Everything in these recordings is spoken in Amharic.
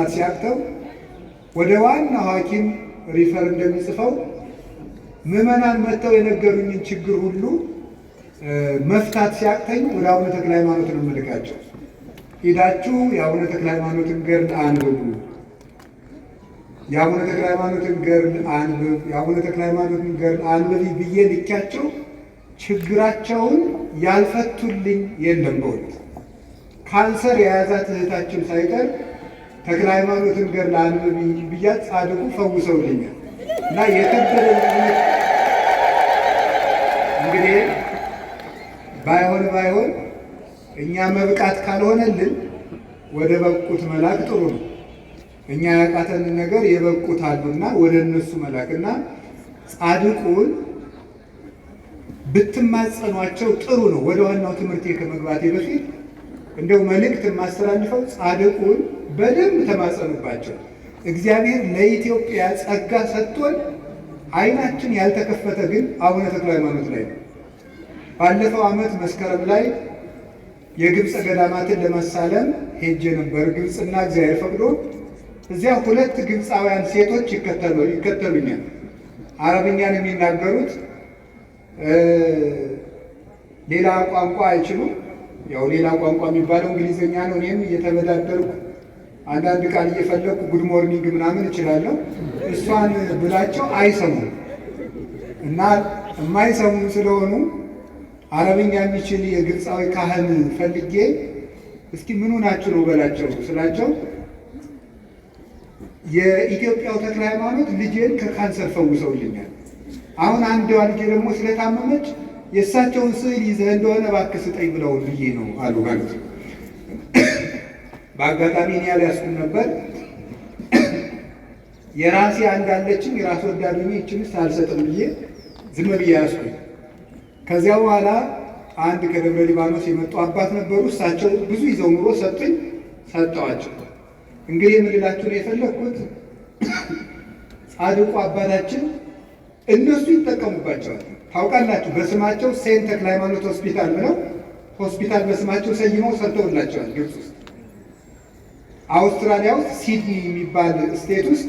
ሲያቅተው ወደ ዋናው ሐኪም ሪፈር እንደሚጽፈው ምዕመናን መጥተው የነገሩኝን ችግር ሁሉ መፍታት ሲያቅተኝ ወደ አቡነ ተክለ ሃይማኖት ነው የምልካቸው። ሄዳችሁ የአቡነ ተክለ ሃይማኖትን ገድል አንብቡ፣ የአቡነ ተክለ ሃይማኖትን ገድል አንብብ፣ የአቡነ ተክለ ሃይማኖትን ገድል አንብቢ ብዬ ልኪያቸው ችግራቸውን ያልፈቱልኝ የለም። በእውነት ካንሰር የያዛት እህታችን ሳይቀር ተክለ ሃይማኖትን ገድል አንብቢ ብያት ጻድቁ ፈውሰውልኛል። እና የከበደኝ እንግዲህ ባይሆን እኛ መብቃት ካልሆነልን ወደ በቁት መላክ ጥሩ ነው። እኛ ያቃተን ነገር የበቁት አሉና ወደ እነሱ መላክና ጻድቁን ብትማጸኗቸው ጥሩ ነው። ወደ ዋናው ትምህርቴ ከመግባቴ በፊት እንደው መልእክት የማስተላልፈው ጻድቁን በደንብ ተማጸኑባቸው። እግዚአብሔር ለኢትዮጵያ ጸጋ ሰጥቶን ዓይናችን ያልተከፈተ ግን አቡነ ተክለ ሃይማኖት ላይ ነው። ባለፈው ዓመት መስከረም ላይ የግብፅ ገዳማትን ለመሳለም ሄጄ ነበር። ግብፅና እግዚአብሔር ፈቅዶ እዚያ ሁለት ግብፃውያን ሴቶች ይከተሉኛል። አረብኛን የሚናገሩት ሌላ ቋንቋ አይችሉም። ያው ሌላ ቋንቋ የሚባለው እንግሊዝኛ ነው። እኔም እየተበዳደርኩ አንዳንድ ቃል እየፈለግኩ ጉድ ሞርኒንግ ምናምን እችላለሁ። እሷን ብላቸው አይሰሙም እና የማይሰሙም ስለሆኑ አረብኛ የሚችል የግብፃዊ ካህን ፈልጌ እስኪ ምኑ ናችሁ ነው በላቸው ስላቸው የኢትዮጵያው ተክለ ሃይማኖት ልጄን ከካንሰር ፈውሰውልኛል። አሁን አንዷ ልጄ ደግሞ ስለታመመች የእሳቸውን ስዕል ይዘህ እንደሆነ እባክህ ስጠኝ ብለውን ብዬ ነው አሉ ማለት ነው። በአጋጣሚ እኔ ያልያዝኩም ነበር። የራሴ አንዳለችኝ የራስ ወዳዱኝ ይችንስ አልሰጥም ብዬ ዝም ብዬ ያዝኩኝ። ከዚያ በኋላ አንድ ከደብረ ሊባኖስ የመጡ አባት ነበሩ። እሳቸው ብዙ ይዘው ኑሮ ሰጡኝ፣ ሰጠዋቸው። እንግዲህ የምልላችሁ ነው የፈለግኩት ጻድቁ አባታችን እነሱ ይጠቀሙባቸዋል። ታውቃላችሁ፣ በስማቸው ሴንት ተክለ ሃይማኖት ሆስፒታል ብለው ሆስፒታል በስማቸው ሰይመው ሰርተውላቸዋል። ግብፅ ውስጥ፣ አውስትራሊያ ውስጥ ሲድኒ የሚባል ስቴት ውስጥ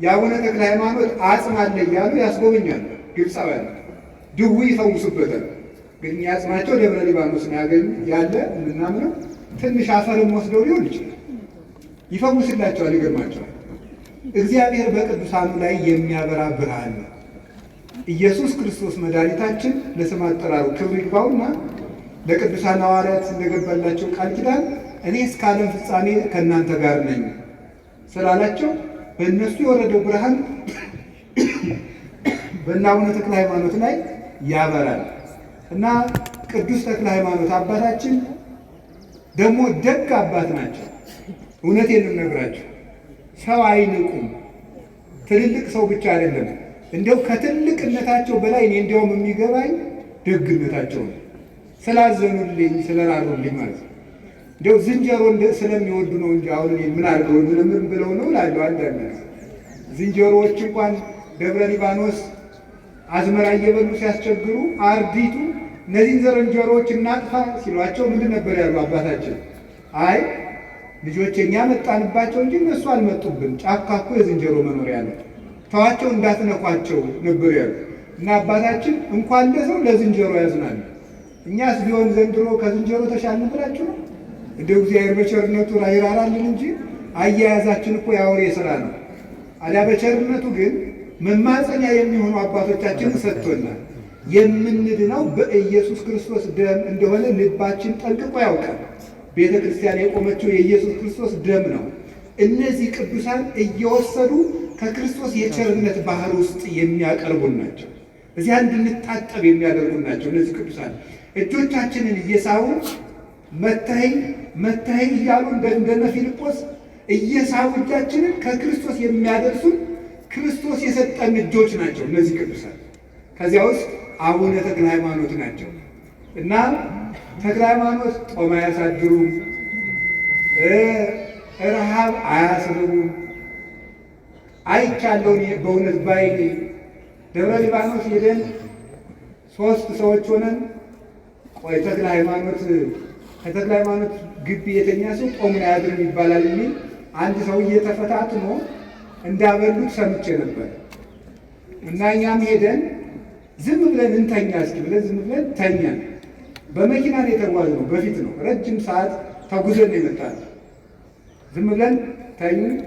የአቡነ ተክለ ሃይማኖት አጽም አለ እያሉ ያስጎበኛሉ። ግብፃውያን ድዊ ይፈውሱበታል። ግን አጽማቸው ደብረ ሊባኖስ ነው ያለ የምናምነው። ትንሽ አፈርም ወስደው ሊሆን ይችላል፣ ይፈውስላቸዋል፣ ይገርማቸዋል። እግዚአብሔር በቅዱሳኑ ላይ የሚያበራ ብርሃን ነው። ኢየሱስ ክርስቶስ መድኃኒታችን ለስም አጠራሩ ክብር ይግባውና ለቅዱሳን ሐዋርያት እንደገባላቸው ቃል ኪዳን እኔ እስከ ዓለም ፍጻሜ ከእናንተ ጋር ነኝ ስላላቸው በእነሱ የወረደው ብርሃን በእነ አቡነ ተክለ ሃይማኖት ላይ ያበራል እና ቅዱስ ተክለ ሃይማኖት አባታችን ደግሞ ደግ አባት ናቸው። እውነቴን ነው የምነግራቸው። ሰው አይንቁም። ትልልቅ ሰው ብቻ አይደለም፣ እንደው ከትልቅነታቸው በላይ እኔ እንዲያውም የሚገባኝ ደግነታቸው ነው። ስላዘኑልኝ ስለራሩልኝ ማለት ነው። እንደው ዝንጀሮ ስለሚወዱ ነው እንጂ አሁን እኔ ምን አድርገው ምን ብለው ነው እላለሁ። አንዳንድ ዝንጀሮዎች እንኳን ደብረ ሊባኖስ አዝመራ እየበሉ ሲያስቸግሩ አርዲቱ እነዚህን ዝንጀሮዎች እናጥፋ ሲሏቸው ምንድን ነበር ያሉ አባታችን? አይ ልጆች እኛ መጣንባቸው እንጂ እነሱ አልመጡብን። ጫካ እኮ የዝንጀሮ መኖሪያ ነው፣ ተዋቸው እንዳትነኳቸው ነበር ያሉ እና አባታችን እንኳን ለሰው ለዝንጀሮ ያዝናል። እኛስ ቢሆን ዘንድሮ ከዝንጀሮ ተሻልን ብላችሁ ነው? እንደው እግዚአብሔር በቸርነቱ ይራራልን እንጂ አያያዛችን እኮ የአውሬ ስራ ነው። አዲያ በቸርነቱ ግን መማፀኛ የሚሆኑ አባቶቻችን ሰጥቶናል። የምንድነው በኢየሱስ ክርስቶስ ደም እንደሆነ ልባችን ጠንቅቆ ያውቃል። ቤተ ክርስቲያን የቆመችው የኢየሱስ ክርስቶስ ደም ነው። እነዚህ ቅዱሳን እየወሰዱ ከክርስቶስ የቸርነት ባህር ውስጥ የሚያቀርቡን ናቸው። እዚያ እንድንታጠብ የሚያደርጉን ናቸው። እነዚህ ቅዱሳን እጆቻችንን እየሳቡ መታኸኝ እያሉ እንደነ ፊልጶስ እየሳቡ እጃችንን ከክርስቶስ የሚያደርሱን ክርስቶስ የሰጠን እጆች ናቸው እነዚህ ቅዱሳን። ከዚያ ውስጥ አቡነ ተክለ ሃይማኖት ናቸው እና ተክለ ሃይማኖት ጦም አያሳድሩም፣ ረሃብ አያስርቡም። አይቻለውን በእውነት ባይኔ ደብረ ሊባኖስ ሄደን 3 ሰዎች ሆነን ቆይ ተክለ ሃይማኖት ከተክለ ሃይማኖት ግቢ የተኛ ሰው ጦሙን አያድርም ይባላል የሚል አንድ ሰውዬ ተፈታትኖ እንዳበሉት ሰምቼ ነበር እና እኛም ሄደን ዝም ብለን እንተኛ እስኪ ብለን ዝም ብለን ተኛን። በመኪና ነው የተጓዝነው፣ በፊት ነው፣ ረጅም ሰዓት ተጉዘን የመጣነው። ዝም ብለን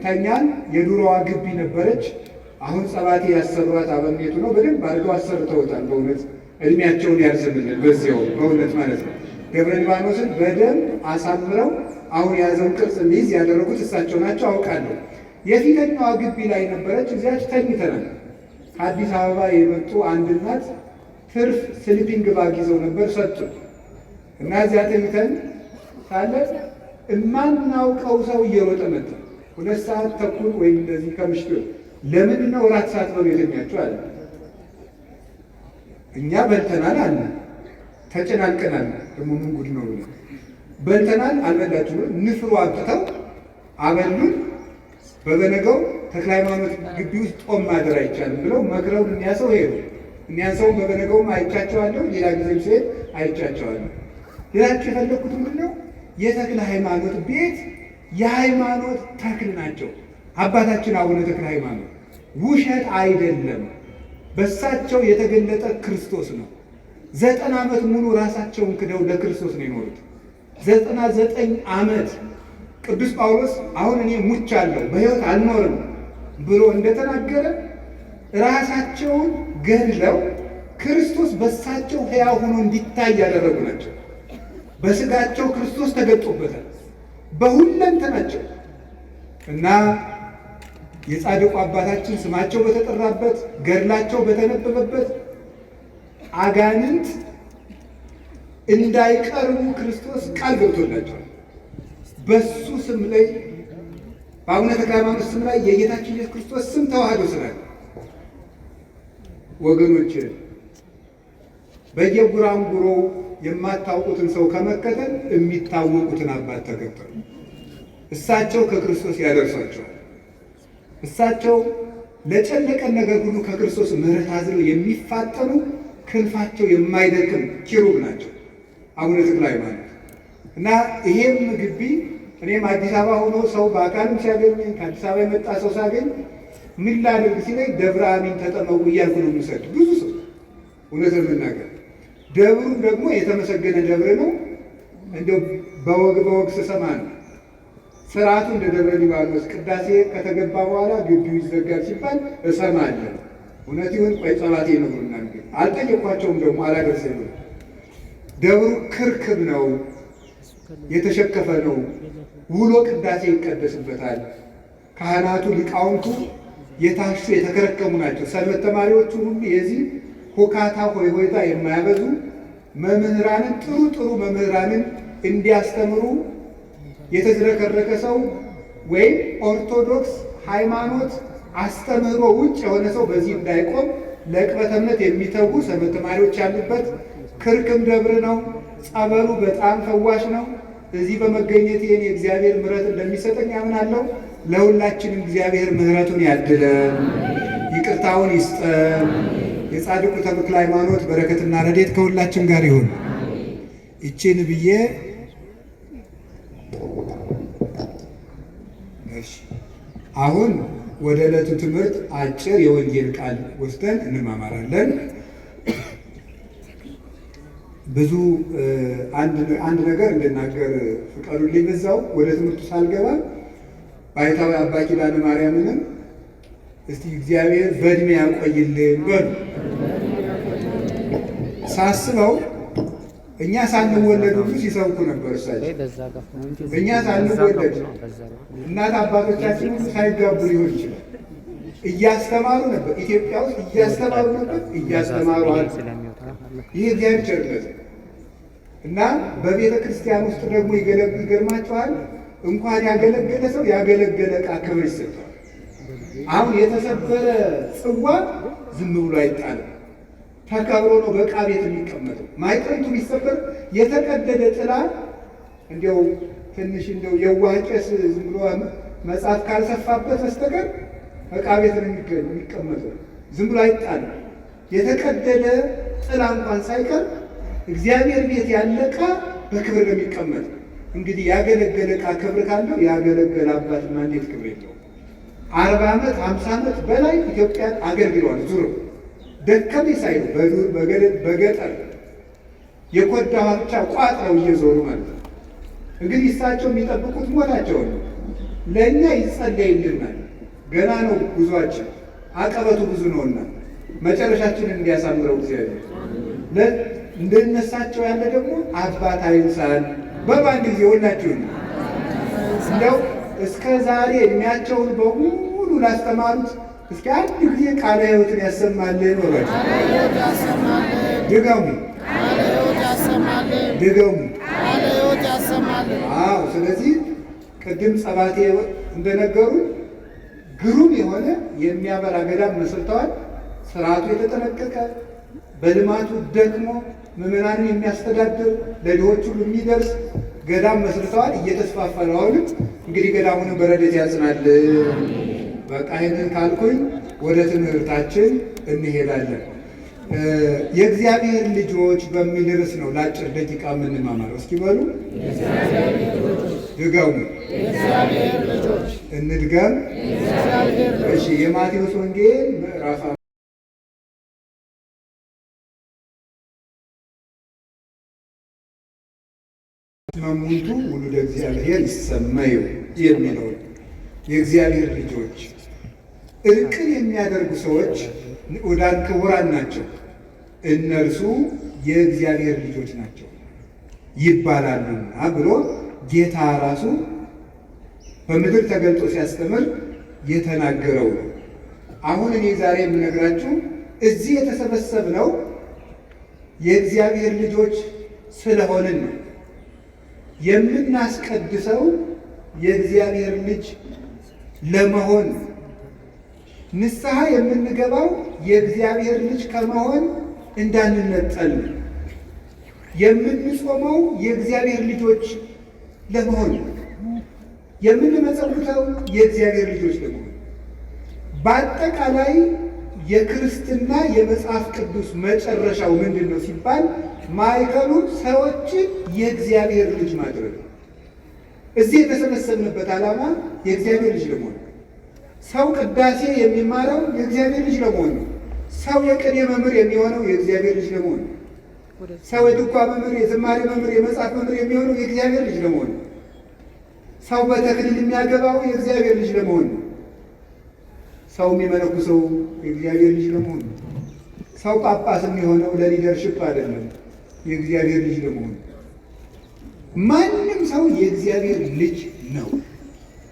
ተኛን። የዱሮዋ ግቢ ነበረች። አሁን ጸባቴ ያሰሯት አበምኔቱ ነው። በደንብ አድርገው አሰርተውታል። በእውነት እድሜያቸውን ያርዝምልን። በዚያው በእውነት ማለት ነው ደብረ ሊባኖስን በደንብ አሳምረው አሁን የያዘውን ቅርጽ እንዲይዝ ያደረጉት እሳቸው ናቸው አውቃለሁ። የፊተኛዋ ግቢ ላይ ነበረች። እዚያች ተኝተናል። ከአዲስ አበባ የመጡ አንድ እናት ትርፍ ስሊፒንግ ባግ ይዘው ነበር ሰጡን እና እዚያ ተኝተን ሳለ እማናውቀው ሰው እየሮጠ መጣ። 2 ሰዓት ተኩል ወይም እንደዚህ ከምሽቱ ለምንድን ነው እራት ሳትበሉ የተኛችሁ አለ። እኛ በልተናል አለ። ተጨናንቀናል። ደግሞ ምን ጉድ ነው ብለን በልተናል አልበላችሁ ነው። ንፍሮ አምጥተው አበሉን። በበነገው ተክለ ሃይማኖት ግቢ ውስጥ ጦም ማደር አይቻልም ብለው መክረውን እኒያ ሰው ሄዱ። እኒያ ሰው በበነገውም አይቻቸዋለሁ፣ ሌላ ጊዜም ሲሄድ አይቻቸዋለሁ። ሌላቸው የፈለግኩት ምንድን ነው? የተክለ ሃይማኖት ቤት የሃይማኖት ተክል ናቸው። አባታችን አቡነ ተክለ ሃይማኖት ውሸት አይደለም፣ በሳቸው የተገለጠ ክርስቶስ ነው። 90 ዓመት ሙሉ ራሳቸውን ክደው ለክርስቶስ ነው የኖሩት። 99 ዓመት ቅዱስ ጳውሎስ አሁን እኔ ሙቻለሁ በሕይወት አልኖርም ብሎ እንደተናገረ ራሳቸውን ገድለው ክርስቶስ በሳቸው ሕያው ሆኖ እንዲታይ ያደረጉ ናቸው። በስጋቸው ክርስቶስ ተገልጦበታል በሁለንተናቸው እና የጻድቁ አባታችን ስማቸው በተጠራበት ገድላቸው በተነበበበት አጋንንት እንዳይቀርቡ ክርስቶስ ቃል ገብቶላቸዋል። በሱ ስም ላይ በአቡነ ተክለ ሃይማኖት ስም ላይ የጌታችን ኢየሱስ ክርስቶስ ስም ተዋህዶ ስላለ ወገኖች በየጉራንጉሮ የማታውቁትን ሰው ከመከተል የሚታወቁትን አባት ተከተሉ። እሳቸው ከክርስቶስ ያደርሷቸዋል። እሳቸው ለጨነቀን ነገር ሁሉ ከክርስቶስ ምሕረት አዝለው የሚፋጠኑ ክንፋቸው የማይደክም ኪሩብ ናቸው አቡነ ተክለ ሃይማኖት እና ይሄም ግቢ እኔም አዲስ አበባ ሆኖ ሰው በአካልም ሲያገኘኝ ከአዲስ አበባ የመጣ ሰው ሳገኝ ምን ላድርግ ሲለኝ ደብረ አሚን ተጠመቁ እያልኩ ነው የምሰድ ብዙ ሰው እውነት የምናገር ደብሩም ደግሞ የተመሰገነ ደብር ነው። እንደው በወግ ስሰማ ነው ስርዓቱ እንደ ደብረ ሊባኖስ ቅዳሴ ከተገባ በኋላ ግቢው ይዘጋል ሲባል እሰማለሁ። እውነት ይሁን ቆይ ጸባቴ ይነግሩና አልጠየኳቸውም፣ ደግሞ አላደርሰኝ። ደብሩ ክርክብ ነው፣ የተሸከፈ ነው። ውሎ ቅዳሴ ይቀደስበታል። ካህናቱ ሊቃውንቱ የታሹ የተከረከሙ ናቸው። ሰንበት ተማሪዎቹ ሁሉ የዚህ ሁካታ ሆይ ሆይታ የማያበዙ መምህራንን ጥሩ መምህራንን እንዲያስተምሩ የተዝረከረከ ሰው ወይም ኦርቶዶክስ ሃይማኖት አስተምህሮ ውጭ የሆነ ሰው በዚህ እንዳይቆም ለዕቅበተ እምነት የሚተጉ ሰንበት ተማሪዎች ያሉበት ክርክም ደብር ነው። ጸበሉ በጣም ፈዋሽ ነው። እዚህ በመገኘት ይህን የእግዚአብሔር ምሕረት እንደሚሰጠኝ አምናለሁ። ለሁላችንም እግዚአብሔር ምሕረቱን ያድለን፣ ይቅርታውን ይስጠን። የጻድቁ ተክለ ሃይማኖት በረከትና ረድኤት ከሁላችን ጋር ይሁን። ይቺን ብዬ አሁን ወደ ዕለቱ ትምህርት አጭር የወንጌል ቃል ወስደን እንማማራለን። ብዙ አንድ ነገር እንድናገር ፍቀዱልኝ። በዛው ወደ ትምህርቱ ሳልገባ ባይታዊ አባ ኪዳነ ማርያምንም እስቲ እግዚአብሔር በእድሜ ያቆይልን በሉ። ሳስበው እኛ ሳንወለድ ሁሉ ሲሰብኩ ነበር እሳቸው። እኛ ሳንወለድ እናት አባቶቻችን ሁሉ ሳይጋቡ ሊሆን ይችላል እያስተማሩ ነበር። ኢትዮጵያ ውስጥ እያስተማሩ ነበር፣ እያስተማሩ አሉ። ይህ እግዚአብሔር ቸርነት እና በቤተ ክርስቲያን ውስጥ ደግሞ ይገርማችኋል፣ እንኳን ያገለገለ ሰው ያገለገለ ዕቃ ክብር ይሰጠዋል። አሁን የተሰበረ ጽዋ ዝም ብሎ አይጣልም፣ ተከብሮ ነው በዕቃ ቤት የሚቀመጠው። ማይጠንቱ ቢሰበር የተቀደደ ጥላ እንዲያው ትንሽ እንዲያው የዋህ ቄስ ዝም ብሎ መጽሐፍ ካልሰፋበት በስተቀር ዕቃ ቤት ነው የሚቀመጠው፣ ዝም ብሎ አይጣልም። የተቀደደ ጥላ እንኳን ሳይቀር እግዚአብሔር ቤት ያለ ዕቃ በክብር ነው የሚቀመጥ። እንግዲህ ያገለገለ ዕቃ ክብር ካለው ያገለገለ አባትማ እንዴት ክብር የለውም? 40 ዓመት 50 ዓመት በላይ ኢትዮጵያን አገልግሏል። ዙሮ ደከመኝ ሳይሉ በዱር በገጠር የኮዳ ብቻ ቋጥረው እየዞሩ ማለት ነው። እንግዲህ እሳቸው የሚጠብቁት ሞታቸው ነው። ለእኛ ይጸለይልናል። ገና ነው ጉዟችን፣ አቀበቱ ብዙ ነውና መጨረሻችንን እንዲያሳምረው እግዚአብሔር እንደነሳቸው ያለ ደግሞ አባት አይንሳን። በባንድ ጊዜ ሁላችሁን እንደው እስከ ዛሬ እድሜያቸውን በሙሉ ላስተማሩት እስኪ አንድ ጊዜ ቃለ ሕይወትን ያሰማልን። ወራችሁ ድገሙ ድገሙ። አዎ። ስለዚህ ቅድም ጸባቴ እንደነገሩ ግሩም የሆነ የሚያበራ ገዳም መስርተዋል። ስርዓቱ የተጠነቀቀ በልማቱ ደክሞ ምዕመናንን የሚያስተዳድር ለድሆች ሁሉ የሚደርስ ገዳም መስርተዋል። እየተስፋፋ ነው። አሁንም እንግዲህ ገዳሙንም በረድኤት ያጽናል። በቃ ይህንን ካልኩኝ ወደ ትምህርታችን እንሄዳለን። የእግዚአብሔር ልጆች በሚል ርዕስ ነው ለአጭር ደቂቃ የምንማማረው። እስኪ በሉ ድገሙ። እንድገም። እሺ። የማቴዎስ ወንጌል ምዕራፍ መሙንቱ ውሉደ እግዚአብሔር ይሰመዩ የሚለው የእግዚአብሔር ልጆች እርቅን የሚያደርጉ ሰዎች ንዑዳን ክቡራን ናቸው፣ እነርሱ የእግዚአብሔር ልጆች ናቸው ይባላሉና ብሎ ጌታ ራሱ በምድር ተገልጦ ሲያስተምር የተናገረው ነው። አሁን እኔ ዛሬ የምነግራችሁ እዚህ የተሰበሰብነው የእግዚአብሔር ልጆች ስለሆንን ነው። የምናስቀድሰው የእግዚአብሔር ልጅ ለመሆን ንስሐ የምንገባው የእግዚአብሔር ልጅ ከመሆን እንዳንነጠል ነው። የምንጾመው የእግዚአብሔር ልጆች ለመሆን፣ የምንመጸውተው የእግዚአብሔር ልጆች ለመሆን። በአጠቃላይ የክርስትና የመጽሐፍ ቅዱስ መጨረሻው ምንድን ነው ሲባል ማዕከሉ ሰዎችን የእግዚአብሔር ልጅ ማድረግ ነው። እዚህ የተሰበሰብንበት ዓላማ የእግዚአብሔር ልጅ ለመሆን። ሰው ቅዳሴ የሚማረው የእግዚአብሔር ልጅ ለመሆን ነው። ሰው የቅኔ መምህር የሚሆነው የእግዚአብሔር ልጅ ለመሆን ነው። ሰው የድጓ መምህር፣ የዝማሬ መምህር፣ የመጽሐፍ መምህር የሚሆነው የእግዚአብሔር ልጅ ለመሆን ነው። ሰው በተክሊል የሚያገባው የእግዚአብሔር ልጅ ለመሆን ነው። ሰው የሚመነኩሰው የእግዚአብሔር ልጅ ለመሆን ነው። ሰው ጳጳስ የሚሆነው ለሊደርሽፕ አይደለም፣ የእግዚአብሔር ልጅ ለመሆን ነው። ማንም ሰው የእግዚአብሔር ልጅ ነው።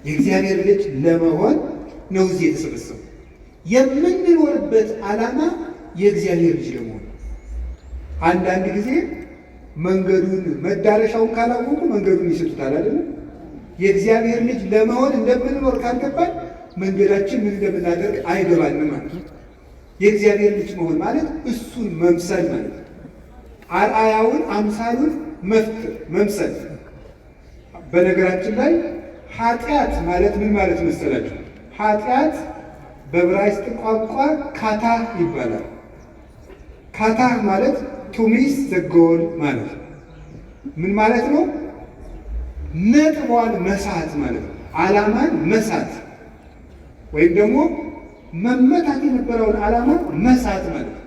የእግዚአብሔር ልጅ ለመሆን ነው እዚህ የተሰበሰቡ። የምንኖርበት ዓላማ የእግዚአብሔር ልጅ ለመሆን። አንዳንድ ጊዜ መንገዱን መዳረሻውን ካላወቁ መንገዱን ይስቱታል አይደለም። የእግዚአብሔር ልጅ ለመሆን እንደምንኖር ካልገባን መንገዳችን ምን እንደምናደርግ አይገባንም ማለት ነው። የእግዚአብሔር ልጅ መሆን ማለት እሱን መምሰል ማለት ነው። አርአያውን አምሳሉን መምሰል። በነገራችን ላይ ኃጢአት ማለት ምን ማለት መሰላችሁ? ኃጢአት በዕብራይስጥ ቋንቋ ካታህ ይባላል። ካታህ ማለት ቱ ሚስ ዘ ጎል ማለት ነው። ምን ማለት ነው? ነጥቧን መሳት ማለት ነው። ዓላማን መሳት ወይም ደግሞ መመታት የነበረውን ዓላማ መሳት ማለት ነው።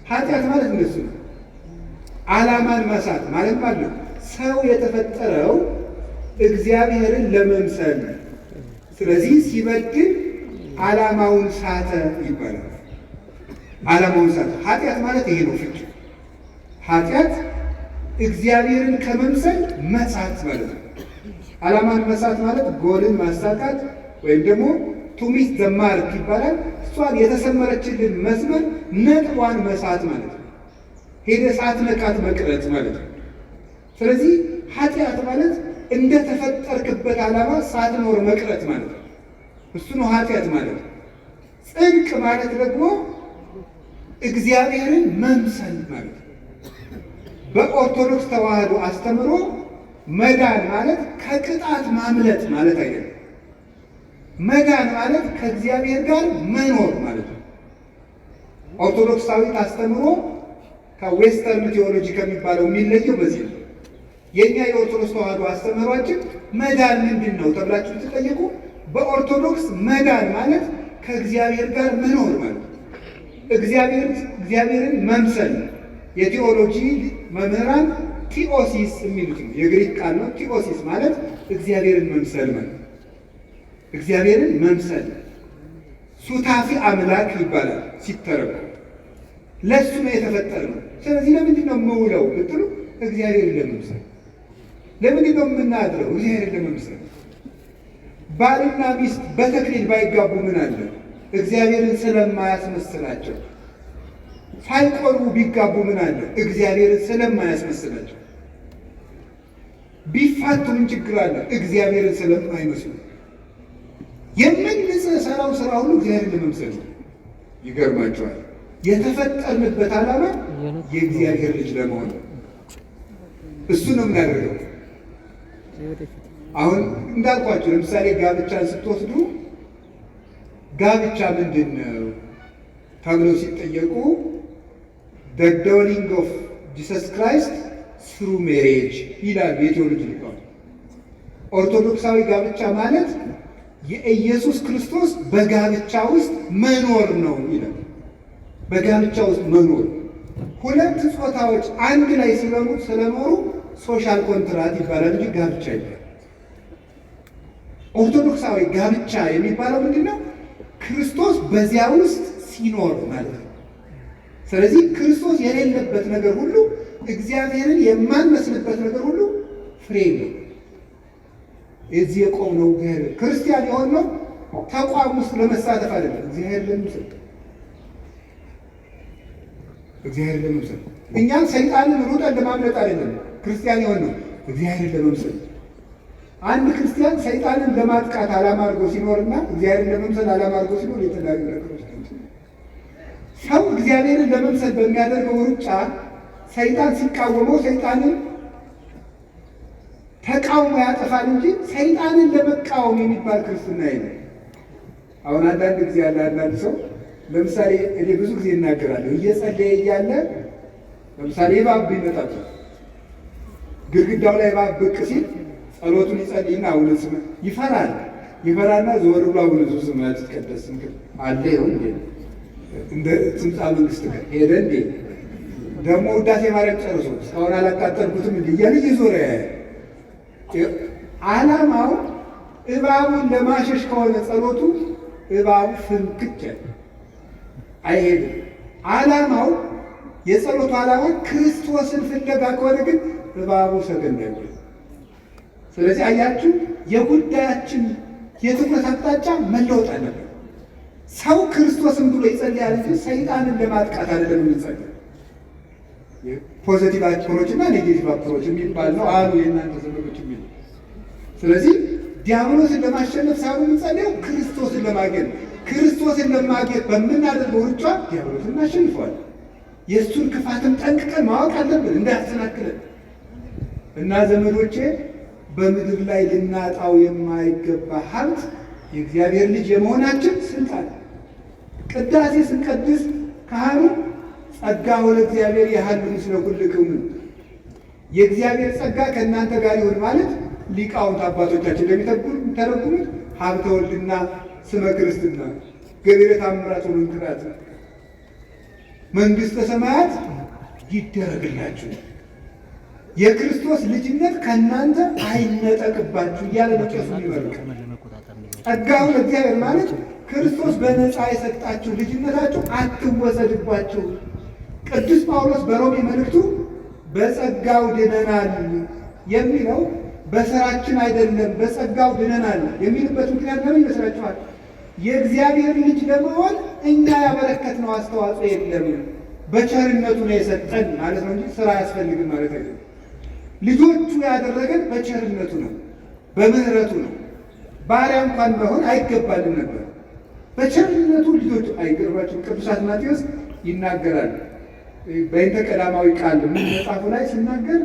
ኃጢአት ማለት እንደሱ ነው። ዓላማን መሳት ማለት ነው። ሰው የተፈጠረው እግዚአብሔርን ለመምሰል ነው። ስለዚህ ሲበድል ዓላማውን ሳተ ይባላል። ዓላማውን ሳተ። ኃጢአት ማለት ይሄ ነው ፍቺ። ኃጢአት እግዚአብሔርን ከመምሰል መሳት ማለት ነው። ዓላማን መሳት ማለት ጎልን ማሳካት ወይም ደግሞ ቱሚስ ዘማርክ ይባላል። እሷን የተሰመረችልን መስመር ነጥቧን መሳት ማለት ነው። ሄደ ሳትነካት መቅረት ማለት ነው። ስለዚህ ኃጢአት ማለት እንደተፈጠርክበት ዓላማ ሳትኖር መቅረት ማለት ነው። እሱ ነው ኃጢአት ማለት ነው። ጽድቅ ማለት ደግሞ እግዚአብሔርን መምሰል ማለት ነው። በኦርቶዶክስ ተዋሕዶ አስተምሮ መዳን ማለት ከቅጣት ማምለጥ ማለት አይደለም። መዳን ማለት ከእግዚአብሔር ጋር መኖር ማለት ነው። ኦርቶዶክሳዊት አስተምሮ ከዌስተርን ቴዎሎጂ ከሚባለው የሚለየው በዚህ ነው። የእኛ የኦርቶዶክስ ተዋሕዶ አስተምህሯችን መዳን ምንድን ነው ተብላችሁ ትጠየቁ፣ በኦርቶዶክስ መዳን ማለት ከእግዚአብሔር ጋር መኖር ማለት ነው። እግዚአብሔርን መምሰል። የቴዎሎጂ መምህራን ቲኦሲስ የሚሉት ነው፣ የግሪክ ቃል ነው። ቲኦሲስ ማለት እግዚአብሔርን መምሰል ማለት ነው። እግዚአብሔርን መምሰል ሱታፊ አምላክ ይባላል ሲተረጎም። ለእሱ ነው የተፈጠርነው። ስለዚህ ለምንድን ነው የምውለው ብትሉ እግዚአብሔርን ለመምሰል። ለምንድን ነው የምናድረው? እግዚአብሔርን ለመምሰል። ባልና ሚስት በተክሊል ባይጋቡ ምን አለ? እግዚአብሔርን ስለማያስመስላቸው። ሳይቆርቡ ቢጋቡ ምን አለ? እግዚአብሔርን ስለማያስመስላቸው። ቢፋቱ ምን ችግር አለ? እግዚአብሔርን ስለማይመስሉ። የምንሰራው ስራ ሁሉ እግዚአብሔርን ለመምሰል ነው። ይገርማቸዋል። የተፈጠርንበት ዓላማ የእግዚአብሔር ልጅ ለመሆን ነው። እሱ ነው የምናደርገው። አሁን እንዳልኳቸው ለምሳሌ ጋብቻን ስትወስዱ ጋብቻ ምንድን ነው ተብለው ሲጠየቁ the dawning of Jesus Christ through marriage ይላል የቴዎሎጂ ሊቃውንት። ኦርቶዶክሳዊ ጋብቻ ማለት የኢየሱስ ክርስቶስ በጋብቻ ውስጥ መኖር ነው ይላል። በጋብቻ ውስጥ መኖር ሁለት ጾታዎች አንድ ላይ ስለኖሩ ሶሻል ኮንትራት ይባላል እንጂ ጋብቻ ይባላል። ኦርቶዶክሳዊ ጋብቻ የሚባለው ምንድን ነው? ክርስቶስ በዚያ ውስጥ ሲኖር ማለት ነው። ስለዚህ ክርስቶስ የሌለበት ነገር ሁሉ፣ እግዚአብሔርን የማንመስልበት ነገር ሁሉ ፍሬ ነው። እዚህ የቆምነው ክርስቲያን የሆነው ተቋም ውስጥ ለመሳተፍ አይደለም፣ እግዚአብሔር ለምሰል እግዚአብሔር ለመምሰል። እኛም ሰይጣንን ሩጠን ለማምለጥ አይደለም ክርስቲያን የሆነው እግዚአብሔርን ለመምሰል። አንድ ክርስቲያን ሰይጣንን ለማጥቃት ዓላማ አድርጎ ሲኖርና እግዚአብሔርን ለመምሰል ዓላማ አድርጎ ሲኖር የተለያዩ ነገሮች ናቸው። ሰው እግዚአብሔርን ለመምሰል በሚያደርገው ሩጫ ሰይጣን ሲቃወመው ሰይጣንን ተቃውሞ ያጠፋል እንጂ ሰይጣንን ለመቃወም የሚባል ክርስትና የለም። አሁን አንዳንድ ጊዜ ያለ አንዳንድ ሰው ለምሳሌ እኔ ብዙ ጊዜ እናገራለሁ። እየጸለየ እያለ ለምሳሌ እባብ ቢመጣበት ግድግዳው ላይ እባብ ብቅ ሲል ጸሎቱን ይጸልይና አቡነ ስምዐ ይፈራል። ይፈራና ዘወር ብሎ አቡነ ስምዐ ይትቀደስ አለ ይሁን እንደ ትምጻ መንግስት ጋር ሄደ እንዴ ደግሞ ውዳሴ ማርያም ጨርሶ እስካሁን አላቃጠልኩትም እንዴ እያለ እየዞረ ዓላማው እባቡን ለማሸሽ ከሆነ ጸሎቱ እባቡ ፍንክች አይሄድም። ዓላማው የጸሎቱ ዓላማ ክርስቶስን ፍለጋ ከሆነ ግን እባቡ ሰገን አይሆንም። ስለዚህ አያችሁ የጉዳያችን የትኩረት አቅጣጫ መለወጥ አለበት። ሰው ክርስቶስን ብሎ ይጸልያል እንጂ ሰይጣንን ለማጥቃት አይደለም የምንጸልየው። ፖዚቲቭ አፕሮች እና ኔጌቲቭ አፕሮች የሚባል ነው አሉ የእናንተ ዘመዶች የሚሉ። ስለዚህ ዲያብሎስን ለማሸነፍ ሳይሆን የምንጸልየው ክርስቶስን ለማግኘት። ክርስቶስን ለማግኘት በምናደርገው ሩጫ ዲያብሎስን እናሸንፈዋለን። የእሱን ክፋትም ጠንቅቀን ማወቅ አለብን እንዳያሰናክለን እና ዘመዶቼ በምድር ላይ ልናጣው የማይገባ ሀብት የእግዚአብሔር ልጅ የመሆናችን ስልጣን። ቅዳሴ ስንቀድስ ካህኑ ጸጋሁ ለእግዚአብሔር ያህሉ ምስለ ኩልክሙ፣ የእግዚአብሔር ጸጋ ከእናንተ ጋር ይሁን ማለት ሊቃውንት አባቶቻችን እንደሚተረጉሙት ሀብተ ወልድና ስመ ክርስትና ገቢረ ተአምራት ወመንክራት መንግሥተ ሰማያት ይደረግላችሁ፣ የክርስቶስ ልጅነት ከእናንተ አይነጠቅባችሁ እያለ መቅደሱ ይመርቅ። ጸጋሁ ለእግዚአብሔር ማለት ክርስቶስ በነፃ የሰጣችሁ ልጅነታችሁ አትወሰድባችሁ። ቅዱስ ጳውሎስ በሮሜ መልእክቱ በጸጋው ድነናል የሚለው በሥራችን አይደለም በጸጋው ድነናል የሚልበት ምክንያት ለምን ይመስላችኋል? የእግዚአብሔር ልጅ ለመሆን እኛ ያበረከትነው አስተዋጽኦ የለም፣ በቸርነቱ ነው የሰጠን ማለት ነው እንጂ ስራ አያስፈልግም ማለት አይደለም። ልጆቹ ያደረገን በቸርነቱ ነው፣ በምህረቱ ነው። ባሪያ እንኳን መሆን አይገባልን ነበር። በቸርነቱ ልጆች አይገርባቸው። ቅዱስ አትናቴዎስ ይናገራል በእንተ ቀዳማዊ ቃል መጽሐፉ ላይ ሲናገር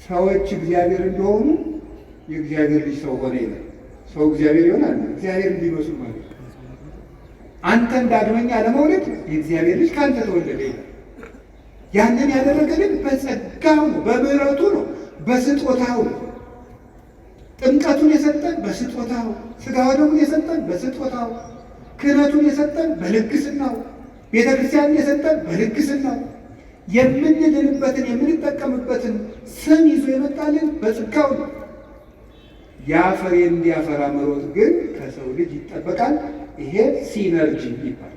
ሰዎች እግዚአብሔር እንደሆኑ የእግዚአብሔር ልጅ ሰው ሆነ ይላል። ሰው እግዚአብሔር ይሆናል እግዚአብሔር እንዲመስሉ ማለት ነው። አንተን ዳግመኛ ለመውለድ የእግዚአብሔር ልጅ ካንተ ተወለደ ይላል። ያንን ያደረገልን በጸጋው ነው፣ በምህረቱ ነው። በስጦታው፣ ጥምቀቱን የሰጠን በስጦታው፣ ሥጋ ወደሙን የሰጠን በስጦታው፣ ክህነቱን የሰጠን በልግስናው፣ ቤተ ክርስቲያንን የሰጠን በልግስናው፣ የምንድንበትን የምንጠቀምበትን ስም ይዞ የመጣልን በጸጋው ነው። ያ ፍሬ እንዲያፈራ መሮጥ ግን ከሰው ልጅ ይጠበቃል። ይሄ ሲነርጂ ይባላል።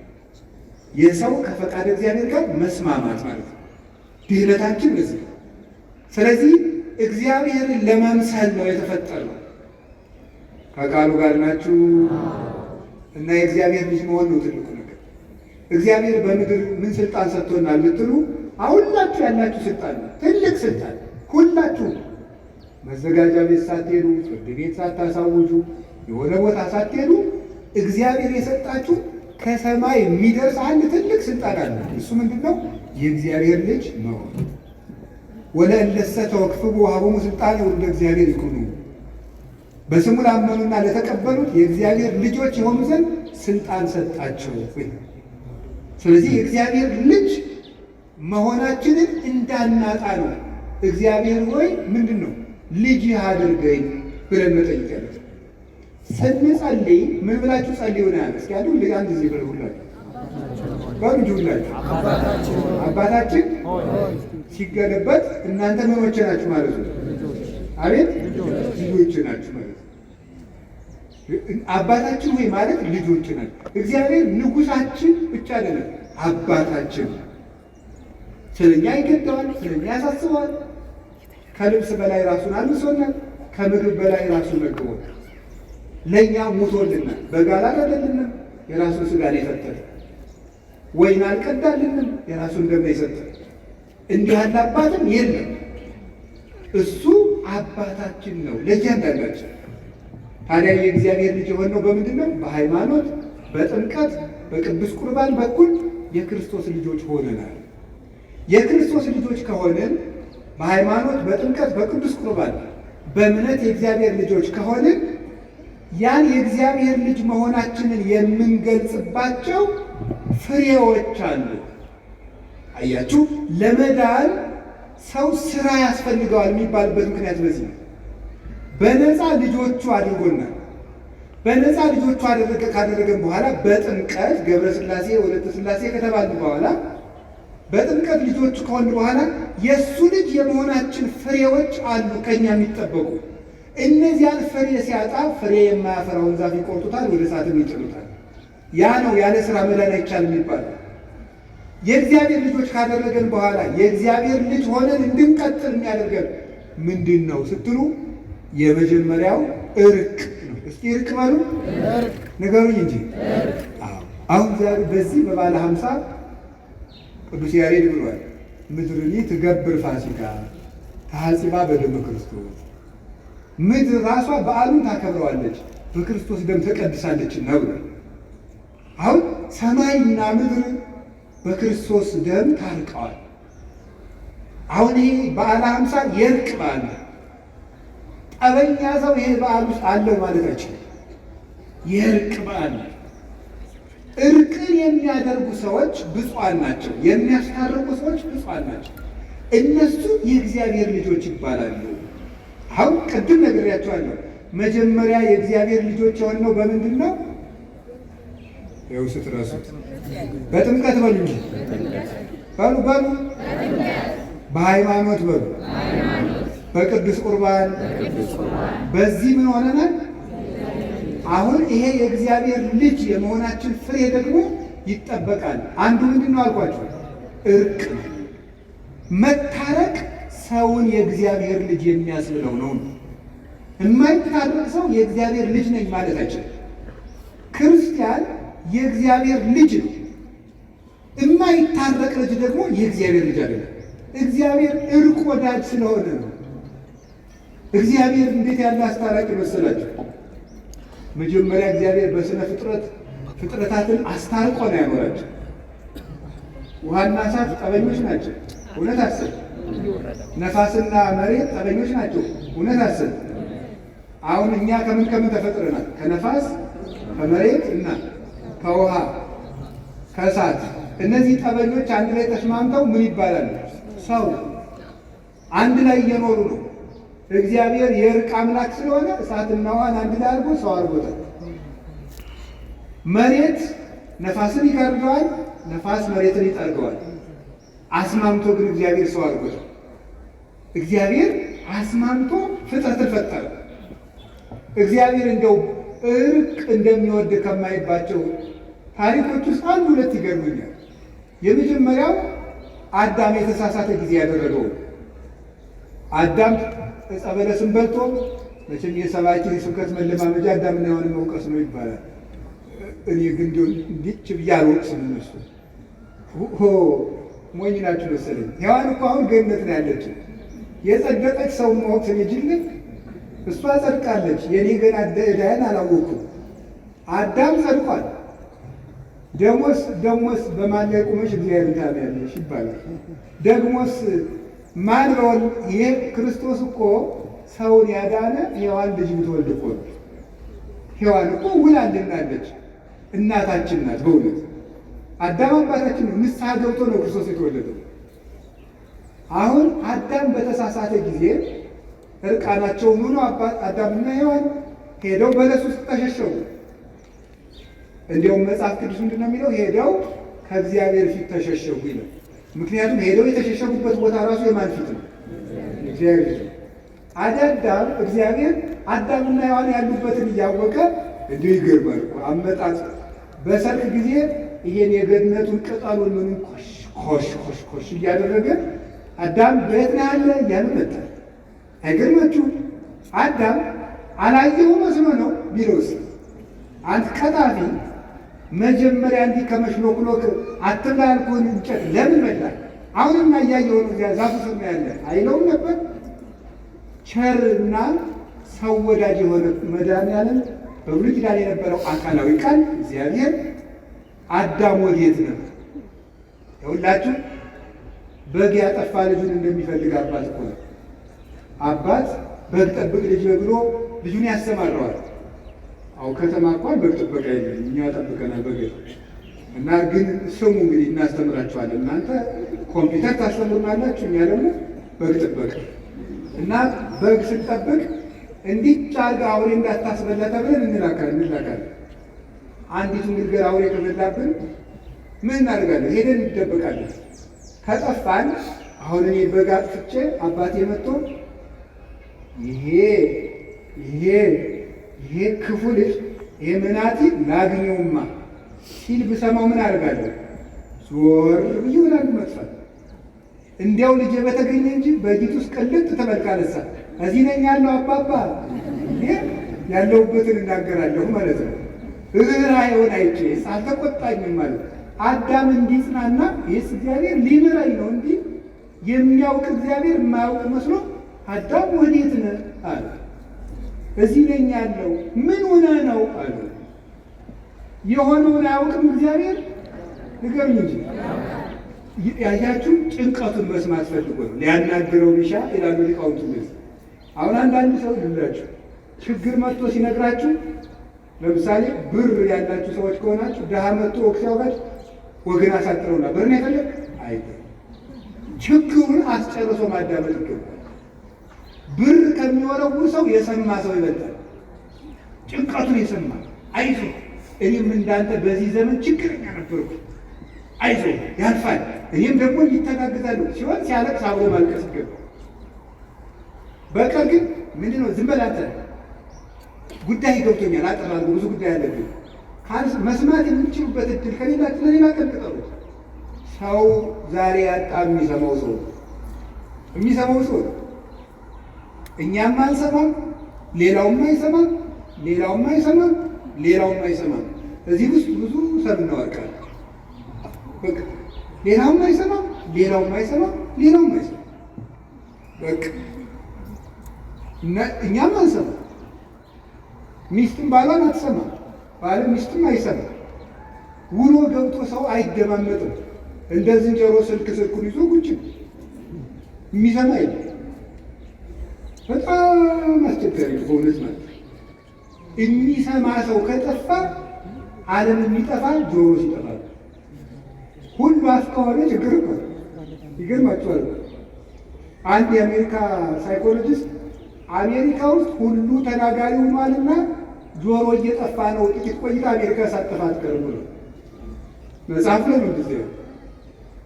የሰው ከፈቃድ እግዚአብሔር ጋር መስማማት ማለት ነው። ድህነታችን በዚህ። ስለዚህ እግዚአብሔርን ለመምሰል ነው የተፈጠረው። ከቃሉ ጋር ናችሁ እና የእግዚአብሔር ልጅ መሆን ነው ትልቁ ነገር። እግዚአብሔር በምድር ምን ስልጣን ሰጥቶናል ብትሉ ሁላችሁ ያላችሁ ስልጣን ነው፣ ትልቅ ስልጣን። ሁላችሁ መዘጋጃ ቤት ሳትሄዱ፣ ፍርድ ቤት ሳታሳውጁ፣ የሆነ ቦታ ሳትሄዱ እግዚአብሔር የሰጣችሁ ከሰማይ የሚደርስ አንድ ትልቅ ስልጣን አለ። እሱ ምንድን ነው? የእግዚአብሔር ልጅ መሆን። ወለእለሰ ተወክፍዎ ወሀቦሙ ሥልጣነ ወልደ እግዚአብሔር ይኩኑ፣ በስሙ ላመኑና ለተቀበሉት የእግዚአብሔር ልጆች የሆኑ ዘንድ ስልጣን ሰጣቸው። ስለዚህ የእግዚአብሔር ልጅ መሆናችንን እንዳናጣ ነው። እግዚአብሔር ሆይ ምንድን ነው ልጅህ አድርገኝ ብለን መጠየቅ ያለ። ስንጸልይ ምን ብላችሁ ጸልዩ ነው ያለ? እስኪ አንዱ አንድ ጊዜ በሉ ሁላችሁ በሉ ሁላችሁ አባታችን ሲገለበጥ እናንተ ምኖች ናችሁ ማለት ነው። አቤት ልጆች ናችሁ ማለት ነው። አባታችን ሆይ ማለት ልጆች ናችሁ። እግዚአብሔር ንጉሳችን ብቻ አይደለም፣ አባታችን። ስለኛ ይገደዋል፣ ስለኛ ያሳስበዋል። ከልብስ በላይ ራሱን አልብሶናል፣ ከምግብ በላይ ራሱን መግቦናል። ለእኛ ሙቶልናል። በጋላ አላደልንም፣ የራሱን ሥጋ ነው የሰጠን። ወይን አልቀዳልንም፣ የራሱን ደም ነው የሰጠን። እንዲህ ያለ አባትም የለም። እሱ አባታችን ነው ለእያንዳንዳችን። ታዲያ የእግዚአብሔር ልጅ የሆነው በምንድን ነው? በሃይማኖት፣ በጥምቀት፣ በቅዱስ ቁርባን በኩል የክርስቶስ ልጆች ሆነናል። የክርስቶስ ልጆች ከሆንን በሃይማኖት፣ በጥምቀት፣ በቅዱስ ቁርባን በእምነት የእግዚአብሔር ልጆች ከሆንን ያን የእግዚአብሔር ልጅ መሆናችንን የምንገልጽባቸው ፍሬዎች አሉ። አያችሁ፣ ለመዳን ሰው ስራ ያስፈልገዋል የሚባልበት ምክንያት በዚህ ነው። በነፃ ልጆቹ አድርጎናል። በነፃ ልጆቹ ካደረገን በኋላ በጥምቀት ገብረ ሥላሴ ወለተ ሥላሴ ከተባልን በኋላ በጥምቀት ልጆቹ ከሆን በኋላ የእሱ ልጅ የመሆናችን ፍሬዎች አሉ ከኛ የሚጠበቁ። እነዚያን ፍሬ ሲያጣ ፍሬ የማያፈራውን ዛፍ ይቆርጡታል፣ ወደ እሳትም ይጥሉታል። ያ ነው ያለ ስራ መዳን አይቻልም የሚባለው። የእግዚአብሔር ልጆች ካደረገን በኋላ የእግዚአብሔር ልጅ ሆነን እንድንቀጥል የሚያደርገን ምንድን ነው ስትሉ የመጀመሪያው እርቅ ነው። እስኪ እርቅ በሉ ንገሩኝ እንጂ። አሁን ዛሬ በዚህ በባለ 50 ቅዱስ ያሬድ ብሏል፣ ምድርኒ ትገብር ፋሲካ ተሐጽባ በደመ ክርስቶስ። ምድር ራሷ በዓሉን ታከብረዋለች፣ በክርስቶስ ደም ተቀድሳለች ነው። አሁን ሰማይና ምድር በክርስቶስ ደም ታርቀዋል። አሁን ይሄ በዓለ 50 የእርቅ በዓል ነው። ጠበኛ ሰው ይሄ በዓል ውስጥ አለው ማለት አይችልም። የእርቅ በዓል ነው። እርቅን የሚያደርጉ ሰዎች ብፁዓን ናቸው። የሚያስታርቁ ሰዎች ብፁዓን ናቸው። እነሱ የእግዚአብሔር ልጆች ይባላሉ። አሁን ቅድም ነግሬያቸዋለሁ። መጀመሪያ የእግዚአብሔር ልጆች የሆነው በምንድን ነው? ይኸው ስትረሱት በጥምቀት በሉ እንጂ በሉ በሃይማኖት በሉ፣ በቅዱስ ቁርባን። በዚህ ምን ሆነናል? አሁን ይሄ የእግዚአብሔር ልጅ የመሆናችን ፍሬ ደግሞ ይጠበቃል። አንዱ ምንድን ነው አልኳቸው? እርቅ ነው። መታረቅ ሰውን የእግዚአብሔር ልጅ የሚያስብለው ነው። የማይታረቅ ሰው የእግዚአብሔር ልጅ ነኝ ማለት አይችልም። ክርስቲያን የእግዚአብሔር ልጅ ነው። የማይታረቅ ልጅ ደግሞ የእግዚአብሔር ልጅ አይደለም። እግዚአብሔር እርቅ ወዳጅ ስለሆነ ነው። እግዚአብሔር እንዴት ያለ አስታራቂ መሰላችሁ? መጀመሪያ እግዚአብሔር በስነ ፍጥረታትን አስታርቆ ነው ያኖራቸው። ውሃና እሳት ጠበኞች ናቸው፣ እውነት አስብ። ነፋስና መሬት ጠበኞች ናቸው፣ እውነት አስብ። አሁን እኛ ከምን ተፈጥረናል? ከነፋስ ከመሬት እና ከውሃ ከእሳት። እነዚህ ጠበኞች አንድ ላይ ተስማምተው ምን ይባላሉ? ሰው አንድ ላይ እየኖሩ ነው። እግዚአብሔር የእርቅ አምላክ ስለሆነ እሳትና ውሃን አንድ ላይ አድርጎ ሰው አድርጎታል። መሬት ነፋስን ይጋርደዋል፣ ነፋስ መሬትን ይጠርገዋል። አስማምቶ ግን እግዚአብሔር ሰው አድርጎታል። እግዚአብሔር አስማምቶ ፍጥረትን ፈጠረ። እግዚአብሔር እንደው እርቅ እንደሚወድ ከማይባቸው ታሪኮች ውስጥ አንድ ሁለት ይገርሙኛል። የመጀመሪያው አዳም የተሳሳተ ጊዜ ያደረገው አዳም ዕፀ በለስን በልቶ መቼም የሰባኪ የስብከት መለማመጃ አዳምና ሔዋንን መውቀስ ነው ይባላል። እኔ ግን እንዲች ብዬ አልወቅስም። እነሱ ሞኝ ናችሁ መሰለኝ። ሔዋን እኮ አሁን ገነት ነው ያለችው። የጸደቀች ሰው መወቅስ እኔ ጅል ነኝ? እሷ ጸድቃለች። የኔ ገና ዕዳዬን አላወኩም። አዳም ጸድቋል። ደሞስ በማን ላይ ቆመሽ እግዚአብሔር ታያለሽ ይባላል። ደግሞስ ማን በወል ይሄ ክርስቶስ እኮ ሰውን ያዳነ ሔዋን ልጅ ብትወልድ እኮ ነው። ሔዋን እኮ ውላልናለች፣ እናታችን ናት። በእውነት አዳም አባታችን ነው። ንስሐ ገብቶ ነው ክርስቶስ የተወለደው። አሁን አዳም በተሳሳተ ጊዜ እርቃናቸውን ሆኖ አዳምና ሔዋን ሄደው በለስ ውስጥ ተሸሸጉ። እንዲያውም መጽሐፍ ቅዱስ ምንድን ነው የሚለው? ሄደው ከእግዚአብሔር ፊት ተሸሸጉ ይላል። ምክንያቱም ሄደው የተሸሸጉበት ቦታ ራሱ የማን ፊት ነው? እግዚአብሔር ፊት። አዳም እግዚአብሔር አዳምና ሔዋን ያሉበትን እያወቀ እንዲሁ ይገርማል እኮ አመጣጥ። በሰርክ ጊዜ ይሄን የገነቱን ቅጠሉን ምንም ኮሽ እያደረገ አዳም በየት ነው ያለ እያለ መጣ። አይገርማችሁም? አዳም አላየው መስሎ ነው ቢለውስ አንተ ቀጣፊ መጀመሪያ እንዲህ ከመሽሎክሎክ አትብላ ያልኩህን እንጨት ለምን በላ? አሁንና እያየሁ ነው እዚያ ዛፉ ስር ነው ያለ አይለውም ነበር? ቸርና ሰው ወዳጅ የሆነ መድኃኒዓለም በብሉይ ኪዳን የነበረው አካላዊ ቃል እግዚአብሔር አዳም ወዴት ነው? ይኸውላችሁ በግ ያጠፋ ልጁን እንደሚፈልግ አባት እኮ ነው። አባት በግ ጠብቅ ልጅ ብሎ ልጁን ያሰማረዋል። አው ከተማ እንኳን በግ ጥበቃ የለም፣ እኛ ጠብቀናል በግ እና ግን ስሙ እንግዲህ እናስተምራችኋለን። እናንተ ኮምፒውተር ታስተምሩናላችሁ፣ እኛ ደግሞ በግ ጥበቃ እና በግ ስንጠብቅ እንዲጫርጋ አውሬ እንዳታስበላ ተብለን እንላካለን። አንዲቱን ግልገል አውሬ ከበላብን ምን እናደርጋለን? ሄደን እንደበቃለን። ከጠፋን አሁን እኔ በግ አጥፍቼ አባቴ መጥቶ ይሄ ክፉ ልጅ ይሄ ምናቲ ላግኘውማ ሲል ብሰማው ምን አደርጋለሁ? ዞር ብዬ ወላንዱ መጥፋት። እንዲያው ልጄ በተገኘ እንጂ በጊት ውስጥ ቅልጥ ተመልካለሳ እዚህ ነኝ ያለው አባባ ያለሁበትን እናገራለሁ ማለት ነው። ርኅራኄውን አይቼ አልተቆጣኝም ማለት አዳም እንዲጽናና ይህስ እግዚአብሔር ሊምረኝ ነው እንጂ የሚያውቅ እግዚአብሔር የማያውቅ መስሎ አዳም ወዴት ነህ አለ። እዚህ ነኝ ያለው። ምን ሆነ ነው አለ። የሆነውን አያውቅም እግዚአብሔር? ንገሩኝ እንጂ ያያችሁ ጭንቀቱን መስማት ፈልጎ ነው ሊያናግረው ቢሻ ይላሉ ሊቃውንቱ። አሁን አንዳንድ ሰው ልላችሁ ችግር መጥቶ ሲነግራችሁ፣ ለምሳሌ ብር ያላችሁ ሰዎች ከሆናችሁ ድሃ መጥቶ ወቅት ያውቃችሁ ወገን አሳጥረውና ብር ነው የፈለግ አይደል? ችግሩን አስጨርሶ ማዳመጥ ይገባል። ብር ከሚወረውር ሰው የሰማ ሰው ይበልጣል። ጭንቀቱን የሰማ አይዞ እኔም እንዳንተ በዚህ ዘመን ችግረኛ ነበርኩ፣ አይዞ ያልፋል፣ እኔም ደግሞ ይተጋግዛሉ ሲሆን ሲያለቅስ አብሮ ማልቀስ ይገባል። በቀር ግን ምንድን ነው ዝም በል አንተ ጉዳይ ገብቶኛል አጠራለሁ ብዙ ጉዳይ አለብኝ መስማት የምትችሉበት እድል ከሌላችሁ ለሌላ ቀን ቅጠሩት። ሰው ዛሬ ያጣ የሚሰማው ሰው እኛም አንሰማም፣ ሌላውም አይሰማም፣ ሌላውም አይሰማም። እዚህ ውስጥ ብዙ ሰብ እናወርቃለን። በቃ ሌላውም አይሰማም። በቃ እኛም አንሰማም። ሚስትም ባሏን አትሰማም፣ ባልም ሚስትም አይሰማም። ውሎ ገብቶ ሰው አይደማመጥም። እንደ ዝንጀሮ ስልኩን ይዞ ቁጭ የሚሰማ የለም። በጣም አስቸጋሪ በእውነት ማለት ነው። የሚሰማ ሰው ከጠፋ ዓለም የሚጠፋ ጆሮ ሲጠፋ ሁሉ አፍ ከሆነ ችግር ነው። ይገርማችኋል። አንድ የአሜሪካ ሳይኮሎጂስት አሜሪካ ውስጥ ሁሉ ተናጋሪ ሆኗልና ጆሮ እየጠፋ ነው፣ ጥቂት ቆይታ አሜሪካ ሳጠፋ አትቀርም ብሎ መጽሐፍ ነው። እንደዚህ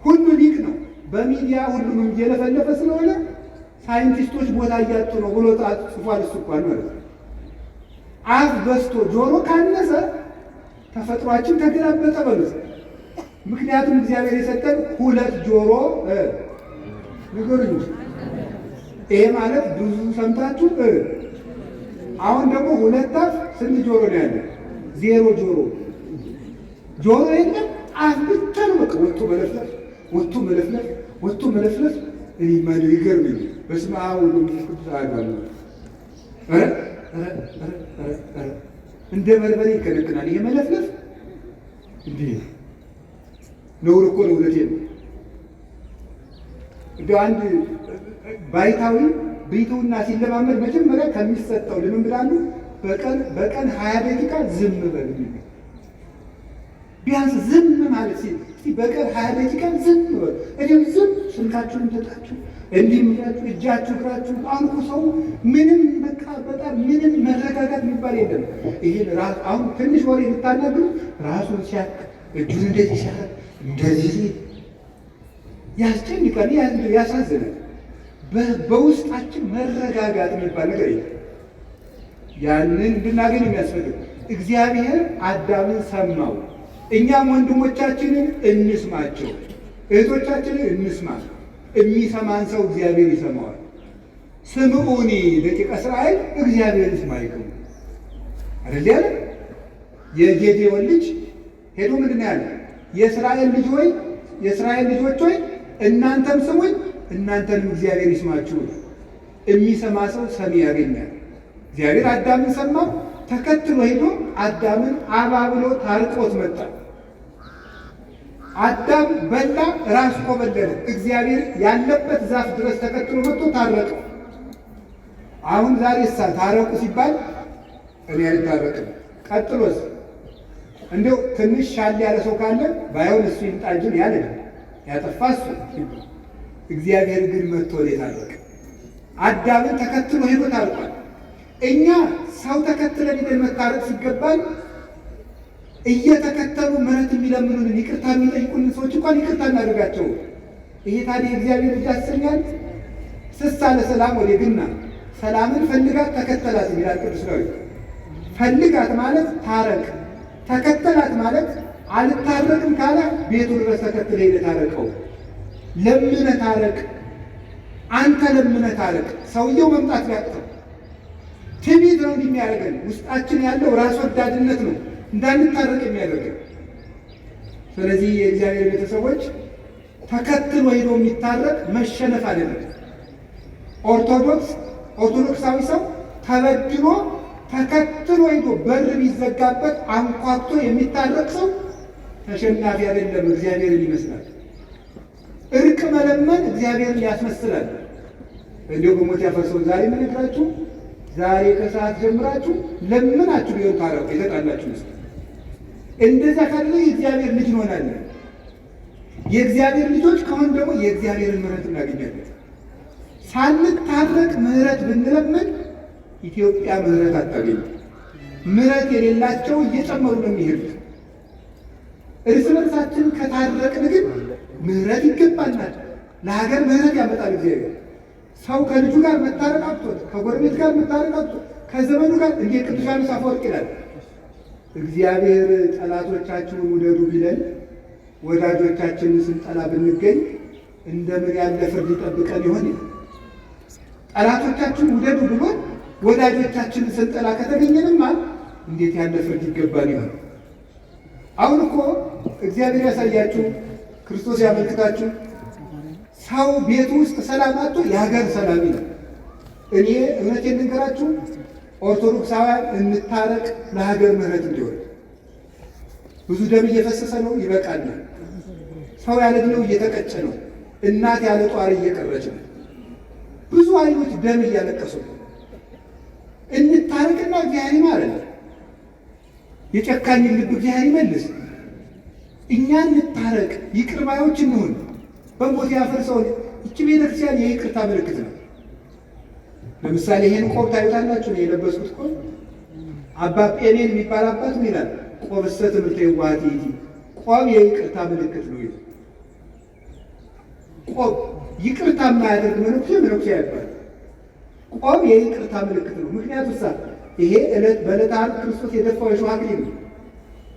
ሁሉ ሊቅ ነው። በሚዲያ ሁሉንም እየለፈለፈ ስለሆነ ሳይንቲስቶች ቦታ እያጡ ነው ብሎ ጽፏል። እሱ እንኳን ማለት ነው። አፍ በስቶ ጆሮ ካነሰ ተፈጥሯችን ተገላበጠ በሉት። ምክንያቱም እግዚአብሔር የሰጠን ሁለት ጆሮ ንገሩኝ። ይሄ ማለት ብዙ ሰምታችሁ አሁን ደግሞ ሁለት አፍ ስንት ጆሮ ነው ያለ? ዜሮ ጆሮ። ጆሮ የለም፣ አፍ ብቻ ነው። በቃ ወጥቶ መለፍለፍ፣ ወጥቶ መለፍለፍ፣ ወጥቶ መለፍለፍ። እኔ ማለት ይገርምኝ። በስመ አብ ወወልድ ወመንፈስ ቅዱስ አሐዱ አምላክ። እንደ በርበሬ ይከነክናል ይሄ መለፍለፍ። እንዴ ነውር እኮ ነው። እውነቴን ነው። እንደው አንድ ባይታዊ ቤቱና ሲለማመድ መጀመሪያ ከሚሰጠው ልምምድ አንዱ በቀን 20 ደቂቃ ዝም በል። ቢያንስ ዝም ማለት እስቲ በቀን 20 ደቂቃ ዝም በል። እኔም ዝም ስልካችሁን ተጣችሁ እንዲህ ምራችሁ እጃችሁ እግራችሁ አንኩ። ሰው ምንም በቃ በጣም ምንም መረጋጋት የሚባል የለም። ይሄን ራስ አሁን ትንሽ ወሬ ልታናግሩ ራሱን ሲያክ እጁን እንደዚህ ሲያክ እንደዚህ ያስጨንቃል፣ ያሳዝናል። በውስጣችን መረጋጋት የሚባል ነገር የለም። ያንን እንድናገኝ የሚያስፈልግ እግዚአብሔር አዳምን ሰማው። እኛም ወንድሞቻችንን እንስማቸው፣ እህቶቻችንን እንስማ። የሚሰማን ሰው እግዚአብሔር ይሰማዋል። ስምዑኒ ደቂቀ እስራኤል እግዚአብሔር ይስማይክሙ አይደል ያለ? የጌዴዎን ልጅ ሄዶ ምንድን ያለ? የእስራኤል ልጆች ሆይ እናንተም ስሙኝ እናንተንም እግዚአብሔር ይስማችሁ። የሚሰማ ሰው ሰሚ ያገኛል። እግዚአብሔር አዳምን ሰማው። ተከትሎ ሄዶ አዳምን አባብሎ ታርቆት መጣ። አዳም በላ፣ ራሱ ኮበለለ። እግዚአብሔር ያለበት ዛፍ ድረስ ተከትሎ መጥቶ ታረቀው። አሁን ዛሬ ታረቁ ሲባል እኔ አልታረቅም። ቀጥሎስ እንደው ትንሽ ሻል ያለ ሰው ካለ ባይሆን እሱ ይምጣ እንጂ ያለ ያጠፋ እሱ። እግዚአብሔር ግን መጥቶ የታረቀ አዳምን ተከትሎ ሄዶ ታርቋል። እኛ ሰው ተከትለን ሄደን መታረቅ ሲገባል እየተከተሉ ምሕረት የሚለምኑንን ይቅርታ የሚጠይቁን ሰዎች እንኳን ይቅርታ እናደርጋቸው። ይሄ ታዲያ እግዚአብሔር ልጅ ያሰኛል? ስሳ ለሰላም ወዴግና ሰላምን ፈልጋት ተከተላት ይላል ቅዱስ ዳዊት። ፈልጋት ማለት ታረቅ፣ ተከተላት ማለት አልታረቅም ካለ ቤቱ ድረስ ተከትለ ሄደ ታረቀው። ለምነ ታረቅ፣ አንተ ለምነ ታረቅ። ሰውየው መምጣት ቢያቅተው ትዕቢት ነው እንደሚያደርገን። ውስጣችን ያለው ራስ ወዳድነት ነው እንዳንታረቅ የሚያደርገን። ስለዚህ የእግዚአብሔር ቤተሰቦች ተከትሎ ሄዶ የሚታረቅ መሸነፍ አይደለም። ኦርቶዶክሳዊ ሰው ተበድሎ ተከትሎ ሄዶ በር ቢዘጋበት አንኳኩቶ የሚታረቅ ሰው ተሸናፊ አይደለም፣ እግዚአብሔርን ይመስላል። እርቅ መለመን እግዚአብሔርን ያስመስላል። እንዲሁ በሞት ያፈርሰውን ዛሬ የምነግራችሁ ዛሬ ከሰዓት ጀምራችሁ ለምናችሁ ቢሆን ታረቁ የተጣላችሁ ነው። እንደዛ ካለ የእግዚአብሔር ልጅ እንሆናለን። የእግዚአብሔር ልጆች ከሆን ደግሞ የእግዚአብሔርን ምሕረት እናገኛለን። ሳንታረቅ ምሕረት ብንለምን ኢትዮጵያ ምሕረት አታገኝም። ምሕረት የሌላቸው እየጨመሩ ነው የሚሄዱት። እርስ በርሳችን ከታረቅን ግን ምሕረት ይገባናል። ለሀገር ምሕረት ያመጣል እግዚአብሔር። ሰው ከልጁ ጋር መታረቅ አቅቶት፣ ከጎረቤት ጋር መታረቅ አቅቶት፣ ከዘመኑ ጋር እንደ ቅዱስ ዮሐንስ አፈወርቅ ይላል እግዚአብሔር ጠላቶቻችሁን ውደዱ ቢለን ወዳጆቻችንን ስንጠላ ብንገኝ እንደምን ያለ ፍርድ ይጠብቀን ይሆን? ጠላቶቻችሁን ውደዱ ብሎን ወዳጆቻችንን ስንጠላ ከተገኘንማ እንዴት ያለ ፍርድ ይገባን ይሆን? አሁን እኮ እግዚአብሔር ያሳያችሁ፣ ክርስቶስ ያመልክታችሁ። ሰው ቤቱ ውስጥ ሰላም አጥቶ የሀገር ሰላም ነው። እኔ እውነቴን ልንገራችሁ፣ ኦርቶዶክሳውያን እንታረቅ፣ ለሀገር ምሕረት እንዲሆን። ብዙ ደም እየፈሰሰ ነው፣ ይበቃል። ሰው ያለ ዕድሜው እየተቀጨ ነው። እናት ያለ ጧሪ እየቀረች ነው። ብዙ አይኖች ደም እያለቀሱ ነው። እንታረቅና እግዚአብሔር ይማረን። የጨካኝ ልብ እግዚአብሔር ይመልስ። እኛ እንታረቅ፣ ይቅር ባዮች እንሁን። በሞት ያፈርሰውን ይቺ ቤተክርስቲያን የይቅርታ ምልክት ነው። ለምሳሌ ይሄን ቆብ ታዩታላችሁ። ነው የለበስኩት ቆብ አባ ጴኔን የሚባል አባት ምን ይላል? ቆብሰ ትምህርተ የዋሃት ይእቲ፣ ቆብ የይቅርታ ምልክት ነው ይላል። ቆብ ይቅርታ የማያደርግ መነኩሴ አይባል። ቆብ የይቅርታ ምልክት ነው። ምክንያቱም ይሄ በዕለተ ዓርብ ክርስቶስ የደፋው የሾህ አክሊል ነው።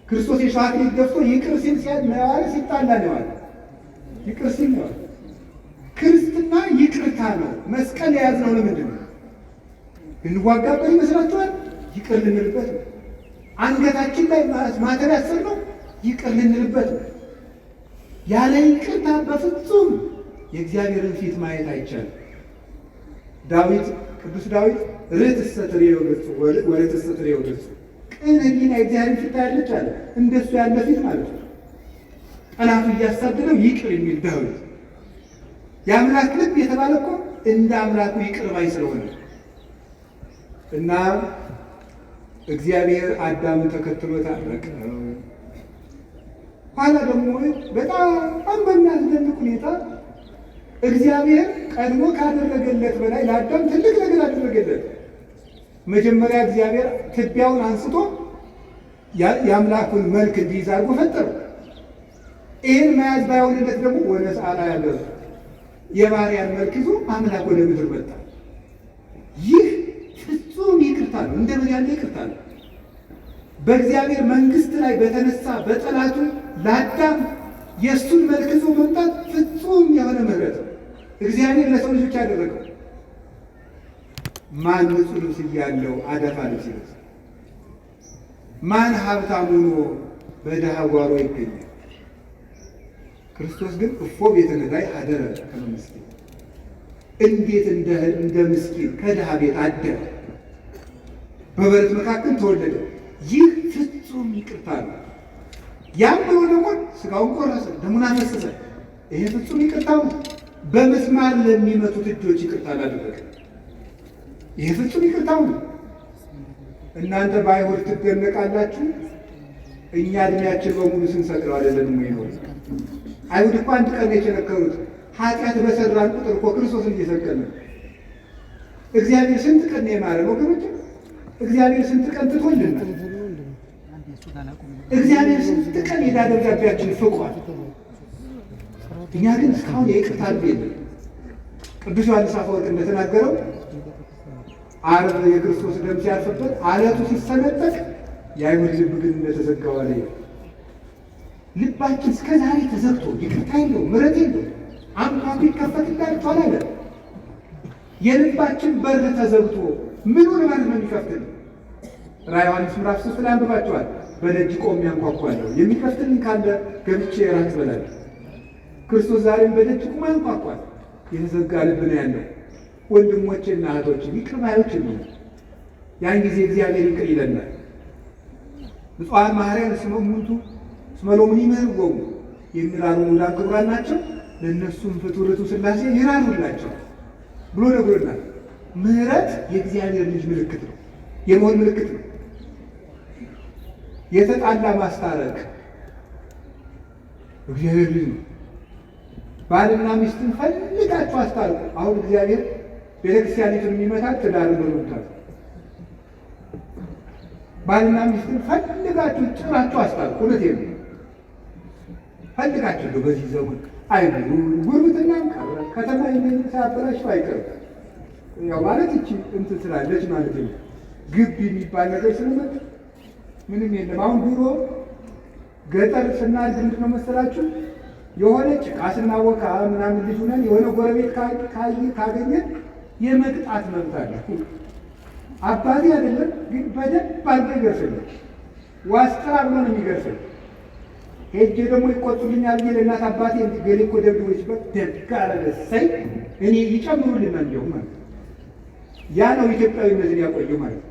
ክርስቶስ የሾህ አክሊል ደፍቶ ይቅር ሲል ነዋሪ ሲጣላ ነዋሪ ይቅር ሲል ነው። ክርስትና ይቅርታ ነው። መስቀል የያዝነው ለምንድን ነው? እንዋጋበት ይመስላችኋል? ይቅር ልንልበት ነው። አንገታችን ላይ ማተብ ያሰርነው ይቅር ልንልበት ነው። ያለ ይቅርታ በፍጹም የእግዚአብሔርን ፊት ማየት አይቻልም። ዳዊት ቅዱስ ዳዊት ርትዕሰ ትሬው ገጹ ወርትዕሰ ትሬው ገጹ፣ ቅን ሕሊና የእግዚአብሔርን ፊት ታያለች አለ። እንደሱ ያለ ፊት ማለት ነው። ጠላቱ እያሳደደው ይቅር የሚል ዳዊት የአምላክ ልብ የተባለ እኮ እንደ አምላኩ ይቅር ባይ ስለሆነ እና እግዚአብሔር አዳምን ተከትሎ ታረቀ። ኋላ ደግሞ በጣም በሚያስደንቅ ሁኔታ እግዚአብሔር ቀድሞ ካደረገለት በላይ ለአዳም ትልቅ ነገር አደረገለት። መጀመሪያ እግዚአብሔር ትቢያውን አንስቶ የአምላኩን መልክ እንዲይዝ አድርጎ ፈጠረው። ይህን መያዝ ባይሆንለት ደግሞ ወነስአላ ያለ የባሪያን መልክ ይዞ አምላክ ወደ ምድር መጣ። ይህ ፍጹም ይቅርታ ነው። እንደምን ያለ ይቅርታ ነው! በእግዚአብሔር መንግስት ላይ በተነሳ በጠላቱ ለአዳም የእሱን መልክ ይዞ መምጣት ፍጹም የሆነ ምህረት ነው እግዚአብሔር ለሰው ልጆች ያደረገው። ማን ንጹሕ ልብስ እያለው አዳፋ ልብስ ይለብስ? ማን ሀብታም ሆኖ በድሃ ጓሮ ይገኛል? ክርስቶስ ግን እፎ ቤተ ነዳይ አደረ ከመ ምስኪን፣ እንዴት እንደ ምስኪን ከድሃ ቤት አደረ፣ በበረት መካከል ተወለደ። ይህ ፍጹም ይቅርታ ነው። ያም ብሎ ደግሞ ስጋውን ቆረሰ፣ ደሙን አፈሰሰ። ይሄ ፍጹም ይቅርታው ነው። በመስማር ለሚመቱት እጆች ይቅርታ አላደረገ። ይሄ ፍጹም ይቅርታው ነው። እናንተ በአይሁድ ትደነቃላችሁ፣ እኛ እድሜያችን በሙሉ ስንሰቅለው አይደለም ይኖር። አይሁድ እኮ አንድ ቀን የቸነከሩት ኃጢአት በሰራን ቁጥር እኮ ክርስቶስን እየሰቀለ። እግዚአብሔር ስንት ቀን የማረን ወገኖች? እግዚአብሔር ስንት ቀን ትቶልናል? እግዚአብሔር ስንት ቀን የዕዳ ደብዳቤያችን ፍቋል። እኛ ግን እስካሁን የይቅርታ ልብ የለም። ቅዱስ ዮሐንስ አፈወርቅ እንደተናገረው ዓርብ የክርስቶስ ደም ሲያርፍበት አለቱ ሲሰነጠቅ የአይሁድ ልብ ግን እንደተዘጋው አለ። ልባችን እስከ ዛሬ ተዘግቶ ይቅርታ የለው፣ ምሕረት የለው። አንኳኩ ይከፈትላችኋል አለ። የልባችን በር ተዘግቶ ምኑን በር ነው የሚከፍትልን? ራዕየ ዮሐንስ ምዕራፍ 3 ላይ አንብባችኋል። በደጅ ቆሜ አንኳኳለሁ፣ የሚከፍትልኝ ካለ ገብቼ እራት እበላለሁ። ክርስቶስ ዛሬም በደጅ ቆሞ ያንኳኳል። የተዘጋ ልብ ነው ያለው። ወንድሞቼና እህቶቼ ይቅር ባዮች ነው። ያን ጊዜ እግዚአብሔር ይቅር ይለናል። ብፁዓን መሐረያን እስመ እሙንቱ እስመ ሎሙ ይምህርዎሙ የሚራሩ ሙላን ክቡራን ናቸው፣ ለእነሱም ፍቱርቱ ሥላሴ ይራሩላቸው ብሎ ነግሮናል። ምሕረት የእግዚአብሔር ልጅ ምልክት ነው፣ የመሆን ምልክት ነው። የተጣላ ማስታረቅ እግዚአብሔር ልጅ ነው። ባልና ሚስትን ፈልጋችሁ አስታርቁ። አሁን እግዚአብሔር ቤተክርስቲያኒቱን የሚመታት ትዳርን በመምታት ባልና ሚስትን ፈልጋችሁ ጭራችሁ አስታርቁ። እውነቴን ነው። ፈልጋችሁ በዚህ ዘመን አይሉ ጉርብትናም ቀረ ከተማ ሳያበላሽው አይቀርም። ያው ማለት እቺ እንትን ስላለች ማለት ነው። ግቢ የሚባል ነገር ስለመጣ ምንም የለም። አሁን ድሮ ገጠር ስናድግ ምንድን ነው መሰላችሁ የሆነ ጭቃ ስናወቃ ምናምን ልጅ ሆነን የሆነ ጎረቤት ካገኘን የመቅጣት መብት አለ። አባቴ አይደለም ግን በደንብ አድርጎ ይገርፈኛል። ዋስጥራ ብሎ ነው የሚገርፈኝ። ሄጄ ደግሞ ይቆጡልኛል ብዬ ለእናት አባቴ ገሌ እኮ ደብድቦችበት ደግ አደረገ እሰይ እኔ ይጨምሩልና እንዲያው ማለት ያ ነው ኢትዮጵያዊነትን ያቆየው ማለት ነው።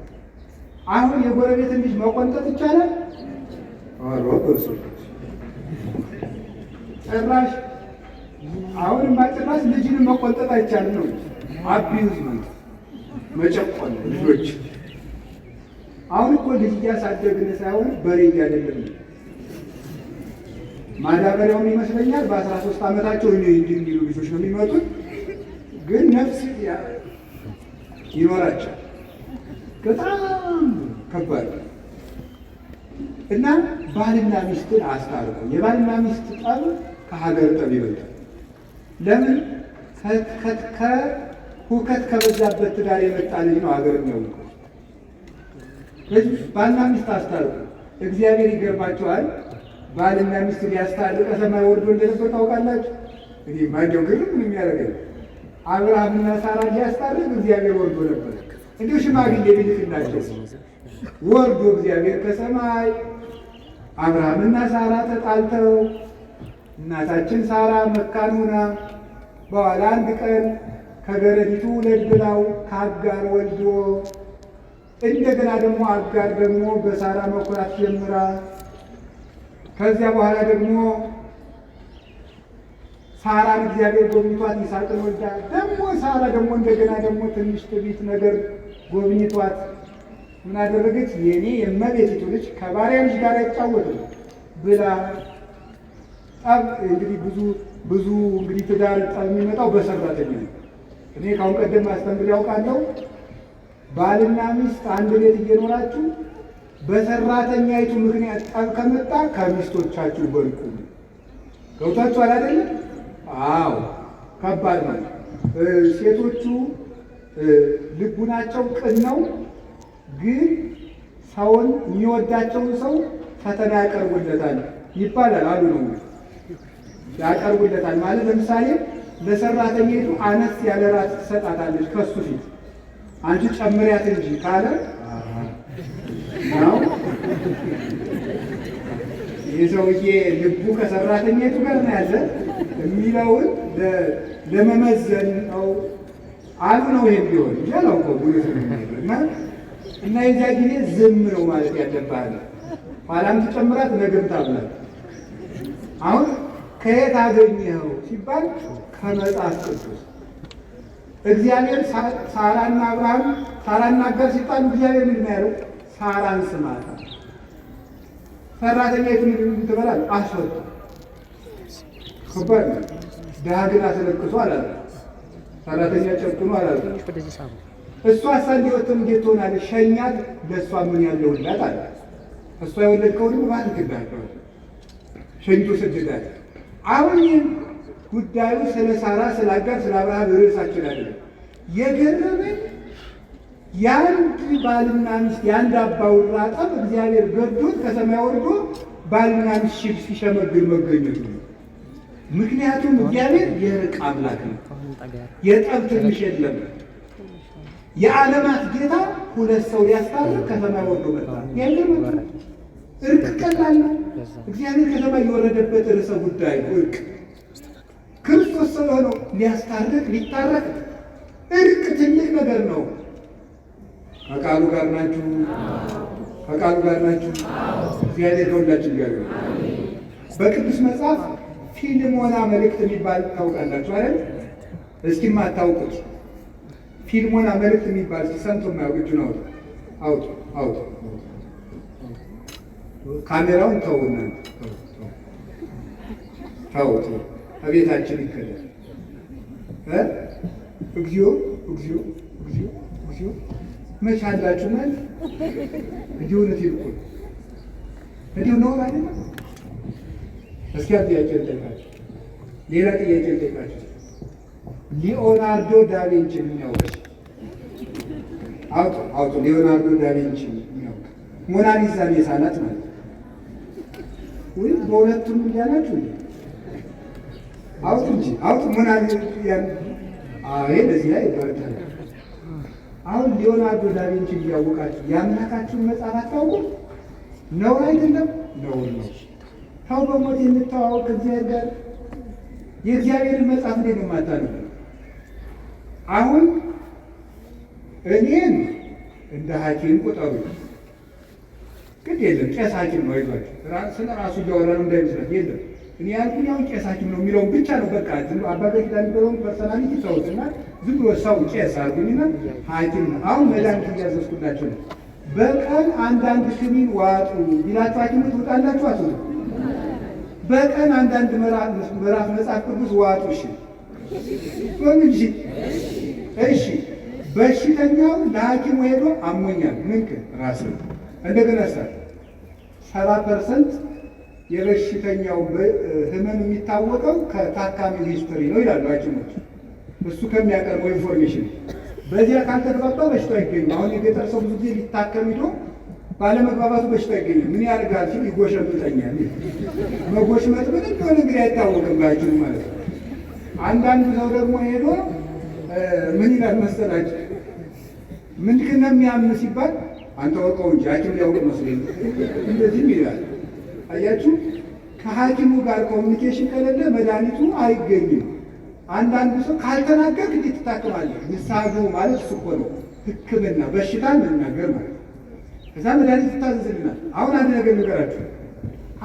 አሁን የጎረቤትን ልጅ መቆንጠጥ ይቻላል? አሮስ ጭራሽ አሁንማ ጭራሽ ልጅንም መቆንጠጥ አይቻልም ነው። አቢዩዝ ማለት መጨቆን ልጆች። አሁን እኮ ልጅ እያሳደግን ሳይሆን በሬ እያደለም ማዳበሪያውን ይመስለኛል በ13 ዓመታቸው እንዲህ እንዲሉ ልጆች ነው የሚመጡት። ግን ነፍስ ይኖራቸዋል። በጣም ከባድ እና ባልና ሚስትን አስታርቁ። የባልና ሚስት ጠብ ከሀገር ጠብ ይበልጣል። ለምን? ሁከት ከበዛበት ትዳር የመጣ ልጅ ነው ሀገር የሚያውቀው። ባልና ሚስት አስታርቁ። እግዚአብሔር ይገርማቸዋል። ባልና ሚስት ሊያስታርቅ ከሰማይ ወርዶ እንደነበር ታውቃላችሁ። እንግዲህ ማንኛው ግርም ምን የሚያደርገው አብርሃምና ሳራ ሊያስታርቅ እግዚአብሔር ወርዶ ነበር። እንዲሁ ሽማግሌ ቢልክላቸው ወርዶ እግዚአብሔር ከሰማይ አብርሃምና ሳራ ተጣልተው እናታችን ሳራ መካን ሆና በኋላ አንድ ቀን ከገረዲቱ ውለድ ብላው ከአጋር ወልዶ እንደገና ደግሞ አጋር ደግሞ በሳራ መኩራት ጀምራ ከዚያ በኋላ ደግሞ ሳራን እግዚአብሔር ጎብኝቷት ይስሐቅን ወልዳ ደግሞ ሳራ ደግሞ እንደገና ደግሞ ትንሽ ትዕቢት ነገር ጎብኝቷት ምን አደረገች? የኔ የእመቤቲቱ ልጅ ከባሪያ ልጅ ጋር አይጫወትም ብላ ጠብ። እንግዲህ ብዙ እንግዲህ ትዳር ጠብ የሚመጣው በሰራተኛ ነው። እኔ ካሁን ቀደም አስተምሬ ያውቃለሁ። ባልና ሚስት አንድ ቤት እየኖራችሁ በሰራተኛይቱ ምክንያት ጠብ ከመጣ ከሚስቶቻችሁ በልቁ። ገብቷችኋል አይደለም? አዎ፣ ከባድ ነው። ሴቶቹ ልቡናቸው ቅን ነው፣ ግን ሰውን የሚወዳቸውን ሰው ፈተና ያቀርቡለታል ይባላል አሉ ነው። ያቀርቡለታል ማለት ለምሳሌ ለሰራተኛይቱ አነስ ያለ ራት ትሰጣታለች ከሱ ፊት አንቺ ጨምሪያት እንጂ ካለ ነው የሰውዬ ልቡ ከሰራተኛይቱ ጋር ነው ያለ የሚለውን ለመመዘን ነው አሉ ነው። ይሄን ቢሆን ያለው እና የዚያ ጊዜ ዝም ነው ማለት ያለብሃል። ኋላም ትጨምራት ነገም ታብላት። አሁን ከየት አገኘኸው ሲባል ከመጽሐፍ ቅዱስ እግዚአብሔር ሳራና አብርሃም ሳራና አጋር ሲጣሉ እግዚአብሔር ምን ያለው? ሳራን ስማታ ሰራተኛይቱን ትበላል አስወጣ። ከባድ ድሀ ግን አስለቅሶ አላለ። ሰራተኛ ጨክኖ አላለ። እሷ ሳንዲወትም እንዴት ትሆናለች? ሸኛት። ለእሷ ምን ያለውላት አለ። እሷ የወለድከውን ባል ግዳል ሸኝቶ ሰደዳት። አሁን ጉዳዩ ስለ ሳራ ስለ አጋር ስለ አብርሃም ርዕሳችን አይደለም። የገረመኝ የአንድ ባልና ሚስት የአንድ አባወራ ጠብ እግዚአብሔር ገዶት ከሰማይ ወርዶ ባልና ሚስት ሲሸመግል መገኘቱ ነው። ምክንያቱም እግዚአብሔር የእርቅ አምላክ ነው። የጠብ ትንሽ የለም። የዓለማት ጌታ ሁለት ሰው ሊያስታርቅ ከሰማይ ወርዶ መጣ። እርቅ ቀላል ነው። እግዚአብሔር ከሰማይ የወረደበት ርዕሰ ጉዳይ እርቅ። ክርስቶስ ሰው የሆነው ሊያስታርቅ ሊታረቅ፣ እርቅ ትልቅ ነገር ነው። ከቃሉ ጋር ናችሁ? ከቃሉ ጋር ናችሁ? እግዚአብሔር ከሁላችን ጋር ነው። በቅዱስ መጽሐፍ ፊልሞና መልእክት የሚባል ታውቃላችሁ አይደል? እስኪ የማታውቁት ፊልሞና መልእክት የሚባል ሰምቶ የማያውቅ እጁን አውጡ። ካሜራውን ተውና ተውት። ከቤታችን ይከዳል። እግዚኦ እግዚኦ እግዚኦ እግዚኦ መቼ አላችሁ ማለት እንዲሁ እውነት ይልቁ እንዲሁ ነው አይደል? እስኪ ጥያቄ ልጠይቃችሁ፣ ሌላ ጥያቄ ልጠይቃችሁ። ሊኦናርዶ ዳቪንቺ የሚያውቅ አውጡ። ሊኦናርዶ ዳቪንቺ የሚያውቅ ሞናሊዛን የሳላት ማለት ወይ በሁለቱም እንዲያላችሁ አውጡ እንጂ አውጡ። ሞናሊዛ ይሄ በዚህ ላይ ይባላል። አሁን ሊኦናርዶ ዳቪንቺ እያወቃችሁ የአምላካችሁን መጽሐፍ አታውቁ ነው አይደለም? ነው። ሰው በሞት የምታዋወቅ ከእግዚአብሔር ጋር የእግዚአብሔርን መጽሐፍ እንዴት ነው የማታነው? አሁን እኔን እንደ ሐኪም ቁጠሩ። ግድ የለም ቄስ ሐኪም ነው አይዟችሁ። ስለ ራሱ እያወራ ነው እንዳይመስላት። የለም እኔ ያልኩኝ አሁን ቄስ ሐኪም ነው የሚለውን ብቻ ነው። በቃ ዝም ብሎ አባገት የሚለውን ፐርሰናሊቲ ተውትና ዝም ብሎ ሰው ቄስ አድርጉኝና ሐኪም ነው። አሁን መድኃኒት እያዘዝኩላቸው ነው። በቀን አንዳንድ ክኒን ዋጡ ቢላችሁ ሐኪሙ ትውጣላችሁ አትውጡ? በቀን አንዳንድ ምዕራፍ መጽሐፍ ቅዱስ ዋጡ። እሺ በምን እሺ በሽተኛው ለሐኪሙ ሄዶ አሞኛል ምን ራስ እንደገና 70% የበሽተኛው ህመም የሚታወቀው ከታካሚው ሂስትሪ ነው ይላሉ ሐኪሞች። እሱ ከሚያቀርበው ኢንፎርሜሽን በዚያ ካልተግባባ በሽታው አይገኝም። አሁን የገጠር ሰው ብዙ ጊዜ ሊታከም ሄዶ ባለመግባባቱ በሽታው አይገኝም። ምን ያደርጋል ሲል ይጎሸምጠኛል። መጎሽመጥ ምን እንደሆነ እንግዲህ አይታወቅም በሐኪሙ ማለት ነው። አንዳንዱ ሰው ደግሞ ሄዶ ምን ይላል መሰላችሁ? ምንድን ነው የሚያም ሲባል አንተ ወቀው እንጂ ሐኪም ሊያውቅ መስሎኝ እንደዚህም ይላል። አያችሁ፣ ከሐኪሙ ጋር ኮሚኒኬሽን ከሌለ መድኃኒቱ አይገኝም። አንዳንዱ ሰው ካልተናገር እንዴት ትታከማለህ? ንስሐ ግቡ ማለት እሱ እኮ ነው ሕክምና በሽታን መናገር ማለት ነው። ከዛ መድኃኒት ትታዘዝልናል። አሁን አንድ ነገር ንገራችሁ።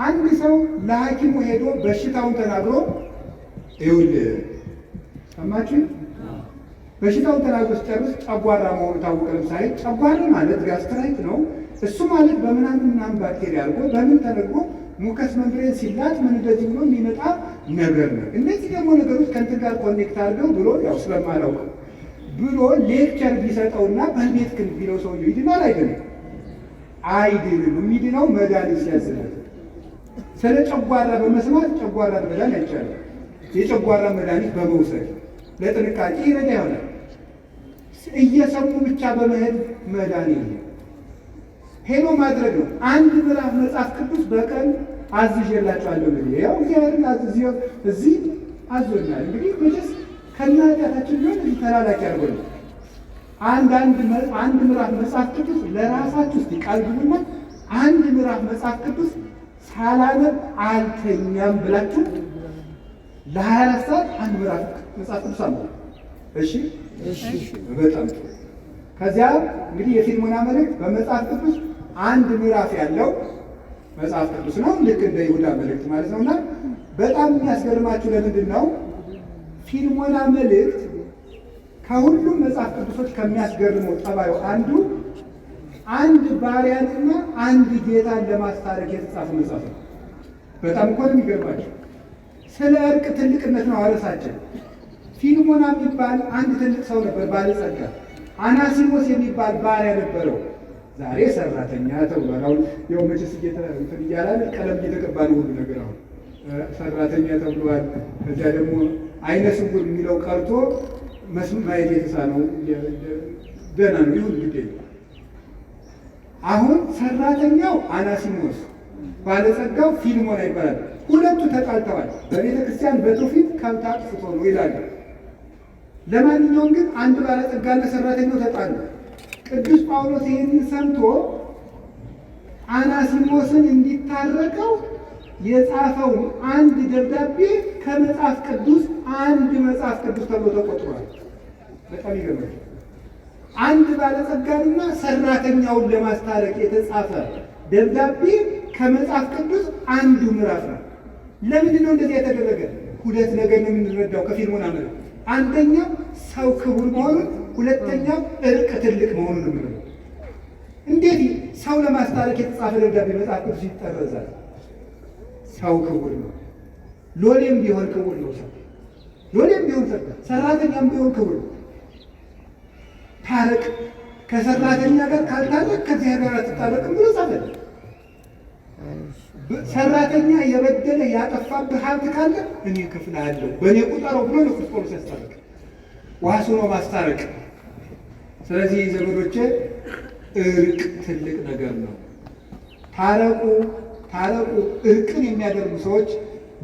አንድ ሰው ለሐኪሙ ሄዶ በሽታውን ተናግሮ ይኸውልህ ሰማችሁ፣ በሽታውን ተናግሮ ሲጨርስ ጨጓራ መሆኑ ታወቀ። ለምሳሌ ጨጓራ ማለት ጋስትራይት ነው። እሱ ማለት በምናምን ባክቴሪያ አድርጎ በምን ተደርጎ ሙከስ መምብሬን ሲላት ምን እንደዚህ ብሎ የሚመጣ ነገር ነው። እነዚህ ደግሞ ነገሮች ከእንትን ጋር ኮኔክት አድርገው ብሎ ያው ስለማላውቅ ብሎ ሌክቸር ቢሰጠውና በቤት ግን ቢለው ሰውዬው ይድናል አይደለም? አይድንም። የሚድነው መድኃኒት ሲያዝለት። ስለ ጨጓራ በመስማት ጨጓራ መዳን አይቻልም። የጨጓራ መድኃኒት በመውሰድ ለጥንቃቄ ይረዳ ይሆናል። እየሰሙ ብቻ በመሄድ መዳን የለም። ሄሎ ማድረግ ነው። አንድ ምዕራፍ መጽሐፍ ቅዱስ በቀን አዝዤላችኋለሁ። እንግዲህ ያው እግዚአብሔርን እዚህ አዞናል። እንግዲህ መቼስ ከናዳታችን ቢሆን እዚህ ተላላኪ አድርጎናል። አንድ ምዕራፍ መጽሐፍ ቅዱስ ለራሳችሁ እስቲ ቃል ግቡና አንድ ምዕራፍ መጽሐፍ ቅዱስ ሳላነብ አልተኛም ብላችሁ ለ24 ሰዓት አንድ ምዕራፍ መጽሐፍ ቅዱስ አለ። እሺ፣ በጣም ጥሩ። ከዚያ እንግዲህ የፊልሞና መልእክት በመጽሐፍ ቅዱስ አንድ ምዕራፍ ያለው መጽሐፍ ቅዱስ ነው። ልክ እንደ ይሁዳ መልእክት ማለት ነውና በጣም የሚያስገርማችሁ ለምንድን ነው ፊልሞና መልእክት ከሁሉም መጽሐፍ ቅዱሶች ከሚያስገርመው ጠባዩ አንድ ባሪያንና አንድ ጌታን ለማስታረቅ የተጻፈ መጽሐፍ ነው። በጣም እኮ ነው የሚገርማችሁ። ስለ እርቅ ትልቅነት ነው አረሳችን። ፊልሞና የሚባል አንድ ትልቅ ሰው ነበር፣ ባለጸጋ። አናሲሞስ የሚባል ባሪያ ነበረው። ዛሬ ሰራተኛ ተብሏል። አሁን ያው መቼስ እያላለ ቀለም እየተቀባ ነው ሁሉ ነገር። አሁን ሰራተኛ ተብሏል። ከዚያ ደግሞ አይነ ስውር የሚለው ቀርቶ ማየት የተሳነው ደህና ነው ይሁን ግዴ። አሁን ሰራተኛው አናሲሞስ፣ ባለጸጋው ፊልሞና ይባላል። ሁለቱ ተጣልተዋል። በቤተ ክርስቲያን በትውፊት ከብት አጥፍቶ ነው ይላሉ። ለማንኛውም ግን አንድ ባለጸጋና ሰራተኛው ተጣሉ። ቅዱስ ጳውሎስ ይህንን ሰምቶ አናሲሞስን እንዲታረቀው የጻፈው አንድ ደብዳቤ ከመጽሐፍ ቅዱስ አንድ መጽሐፍ ቅዱስ ተብሎ ተቆጥሯል። በጣም ይገርማል። አንድ ባለጸጋንና ሰራተኛውን ለማስታረቅ የተጻፈ ደብዳቤ ከመጽሐፍ ቅዱስ አንዱ ምዕራፍ ነው። ለምንድን ነው እንደዚህ የተደረገ? ሁለት ነገር ነው የምንረዳው ከፊልሞና መልእክት። አንደኛው ሰው ክቡር መሆኑን፣ ሁለተኛው እርቅ ትልቅ መሆኑን ነው። እንዴት ሰው ለማስታረቅ የተጻፈ ደብዳቤ መጽሐፍ ቅዱስ ይጠረዛል? ሰው ክቡር ነው። ሎሌም ቢሆን ክቡር ነው። ሰው ሎሌም ቢሆን ሰራተኛም ቢሆን ክቡር ነው። ታረቅ፣ ከሰራተኛ ጋር ካልታረቅ ከእግዚአብሔር ጋር አትታረቅም ብሎ ጻፈ። ሰራተኛ የበደለ ያጠፋብህ ሀብት ካለ እኔ እከፍልሃለሁ በእኔ ቁጠረው ብሎ ነው ቅዱስ ጳውሎስ ያስታረቅ። ዋሱ ነው ማስታረቅ። ስለዚህ ዘመዶቼ እርቅ ትልቅ ነገር ነው። ታረቁ ታረቁ። እርቅን የሚያደርጉ ሰዎች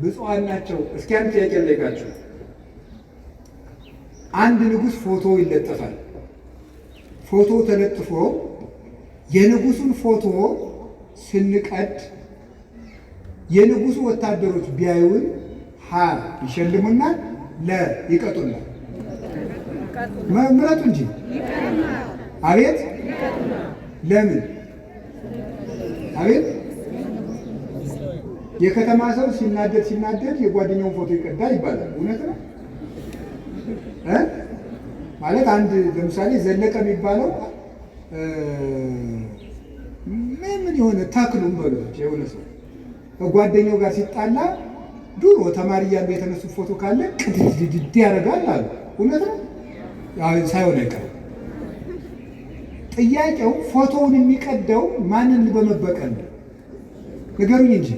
ብፁዓን ናቸው። እስኪ አንድ ጥያቄ ልጠይቃችሁ። አንድ ንጉሥ ፎቶ ይለጠፋል። ፎቶ ተለጥፎ የንጉሱን ፎቶ ስንቀድ የንጉሱ ወታደሮች ቢያዩን ሀ ይሸልሙናል፣ ለ ይቀጡናል። ምረጡ እንጂ አቤት። ለምን አቤት? የከተማ ሰው ሲናደድ የጓደኛውን ፎቶ ይቀዳል ይባላል። እውነት ነው ማለት አንድ ለምሳሌ ዘለቀ የሚባለው ምን የሆነ ተክሉም በሉት የሆነ ሰው ከጓደኛው ጋር ሲጣላ ድሮ ተማሪ እያሉ የተነሱ ፎቶ ካለ ቅድድ ያደርጋል አሉ። እውነት ነው ሳይሆን አይቀርም። ጥያቄው ፎቶውን የሚቀደው ማንን በመበቀል ነው? ንገሩኝ እንጂ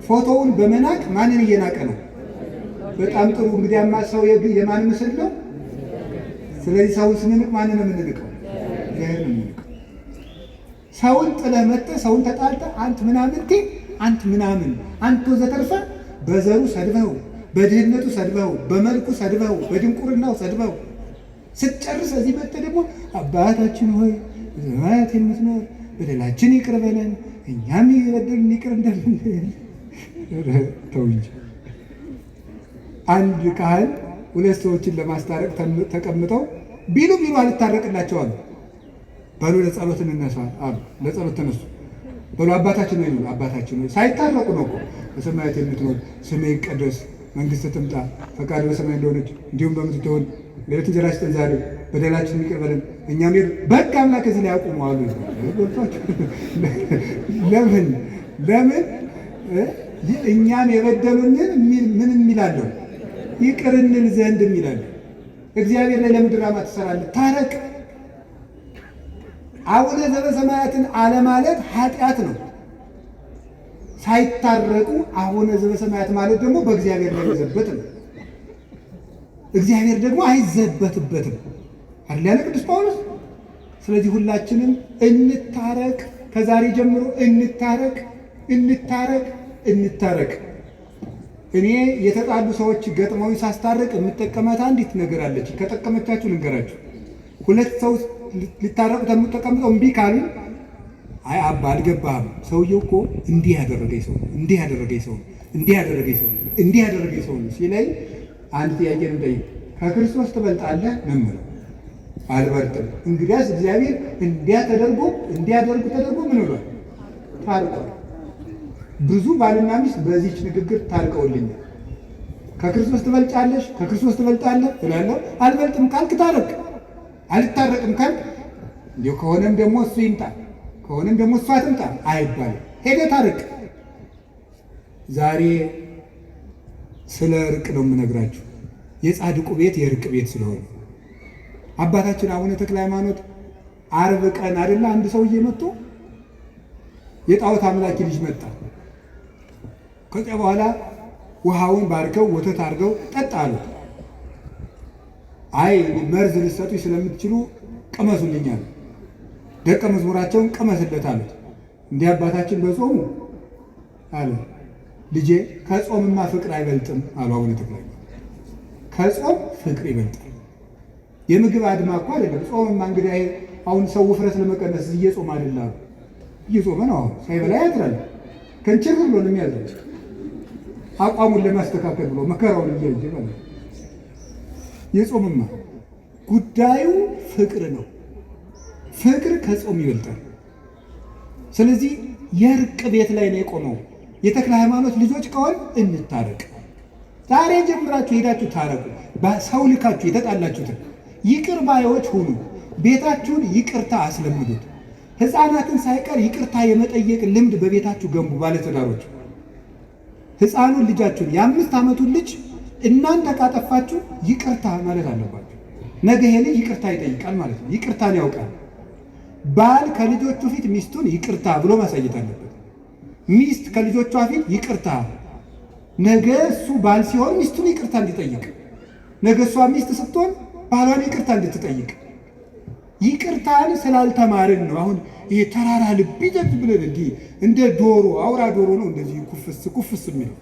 ፎቶውን በመናቅ ማንን እየናቀ ነው? በጣም ጥሩ። እንግዲያማ ሰው የማን ምስል ነው? ስለዚህ ሰውን ስንንቅ ማንን ነው የምንንቀው? እግዚአብሔር ነው የምንንቀው። ሰውን ጥለህ መጥተህ ሰውን ተጣልተህ አንተ ምናምንቴ፣ አንተ ምናምን፣ አንተ ወዘተርፈ በዘሩ ሰድበው፣ በድህነቱ ሰድበው፣ በመልኩ ሰድበው፣ በድንቁርናው ሰድበው ስትጨርስ እዚህ መጥተህ ደግሞ አባታችን ሆይ በሰማያት የምትኖር በደላችን ይቅር በለን እኛም የበደሉንን ይቅር እንደምንል። ተው እንጂ። አንድ ካህን ሁለት ሰዎችን ለማስታረቅ ተቀምጠው ቢሉ አልታረቅላቸው አሉ። በሉ ለጸሎት እንነሳ አሉ። ለጸሎት ተነሱ። በሉ አባታችን ነው ይሉ። አባታችን ነው ሳይታረቁ ነው እኮ። በሰማያት የምትኖር ስምህ ይቀደስ፣ መንግሥትህ ትምጣ፣ ፈቃድህ በሰማይ እንደሆነች እንዲሁም በምድር ትሁን። የዕለት እንጀራችንን ስጠን ዛሬ፣ በደላችንን ይቅር በለን እኛም በሕግ አምላክ እዚህ ላይ ያቁሙ አሉ። ለምን እኛም የበደሉንን ምን የሚላለሁ ይቅር እንል ዘንድ የሚላለሁ። እግዚአብሔር ላይ ለምን ድራማ ትሰራለህ? ታረቅ። አቡነ ዘበሰማያትን አለማለት ኃጢአት ነው። ሳይታረቁ አቡነ ዘበሰማያት ማለት ደግሞ በእግዚአብሔር ላይ መዘበት ነው። እግዚአብሔር ደግሞ አይዘበትበትም አይደል ያለ ቅዱስ ጳውሎስ። ስለዚህ ሁላችንም እንታረቅ፣ ከዛሬ ጀምሮ እንታረቅ። እኔ የተጣሉ ሰዎች ገጥመው ሳስታረቅ የምጠቀማት አንዲት ነገር አለች። ከጠቀመቻችሁ ልንገራችሁ። ሁለት ሰው ሊታረቁ ተቀምጠው እምቢ ካሉ አይ አባ አልገባህም፣ ሰውየው እኮ እንዲህ ያደረገኝ ሰው ነው ሲለኝ አንድ ጥያቄ ነው ጠይቅ። ከክርስቶስ ትበልጣለህ ነው የምለው። አልበልጥም። እንግዲያስ እግዚአብሔር እንዲያደርጉ ተደርጎ ምን ብሏል? ታርቋል። ብዙ ባልና ሚስት በዚህች ንግግር ታርቀውልኛል። ከክርስቶስ ትበልጫለሽ፣ ከክርስቶስ ትበልጣለህ እላለሁ። አልበልጥም ካልክ ታረቅ፣ አልታረቅም ካልክ እንዲሁ ከሆነም ደግሞ እሱ ይምጣ፣ ከሆነም ደግሞ እሷ ትምጣ አይባልም። ሄደህ ታረቅ። ዛሬ ስለ እርቅ ነው የምነግራችሁ። የጻድቁ ቤት የእርቅ ቤት ስለሆነ አባታችን አቡነ ተክለ ሃይማኖት ዓርብ ቀን አይደለ አንድ ሰውዬ መጥቶ የጣዖት አምላኪ ልጅ መጣ። ከዚያ በኋላ ውሃውን ባርከው ወተት አድርገው ጠጣ አሉት። አይ መርዝ ልትሰጡኝ ስለምትችሉ ቅመሱልኛል። ደቀ መዝሙራቸውን ቅመስለት አሉት። እንዲህ አባታችን በጾሙ አለ። ልጄ ከጾምማ ፍቅር አይበልጥም አሉ አቡነ ተክለ ሃይማኖት። ከጾም ፍቅር ይበልጣል። የምግብ አድማ እኮ አይደለም። ጾምማ እንግዲህ አሁን ሰው ውፍረት ለመቀነስ እየጾም አይደለም፣ እየጾመ ነው። አሁን ሳይበላ ያድራል። ከንችር ብሎ ነው የሚያዘው፣ አቋሙን ለማስተካከል ብሎ መከራውን እያየ ማለት ነው። የጾምማ ጉዳዩ ፍቅር ነው። ፍቅር ከጾም ይበልጣል። ስለዚህ የእርቅ ቤት ላይ ነው የቆመው። የተክለ ሃይማኖት ልጆች ከሆን እንታረቅ። ዛሬ ጀምራችሁ ሄዳችሁ ታረቁ። ሰው ልካችሁ የተጣላችሁትን ይቅር ባዮች ሁኑ። ቤታችሁን ይቅርታ አስለምዱት። ሕፃናትን ሳይቀር ይቅርታ የመጠየቅ ልምድ በቤታችሁ ገንቡ። ባለትዳሮች ሕፃኑን ልጃችሁን የ5 ዓመቱን ልጅ እናንተ ካጠፋችሁ ይቅርታ ማለት አለባችሁ። ነገ ይሄ ልጅ ይቅርታ ይጠይቃል ማለት ነው። ይቅርታን ያውቃል። ባል ከልጆቹ ፊት ሚስቱን ይቅርታ ብሎ ማሳየት አለበት። ሚስት ከልጆቿ ፊት ይቅርታ፣ ነገ እሱ ባል ሲሆን ሚስቱን ይቅርታ እንዲጠይቅ፣ ነገ እሷ ሚስት ስትሆን ባሏን ይቅርታ እንድትጠይቅ። ይቅርታን ስላልተማርን ነው አሁን ይሄ ተራራ ልብ ይዘት ብለን እንዲህ እንደ ዶሮ አውራ ዶሮ ነው እንደዚህ ኩፍስ የሚለው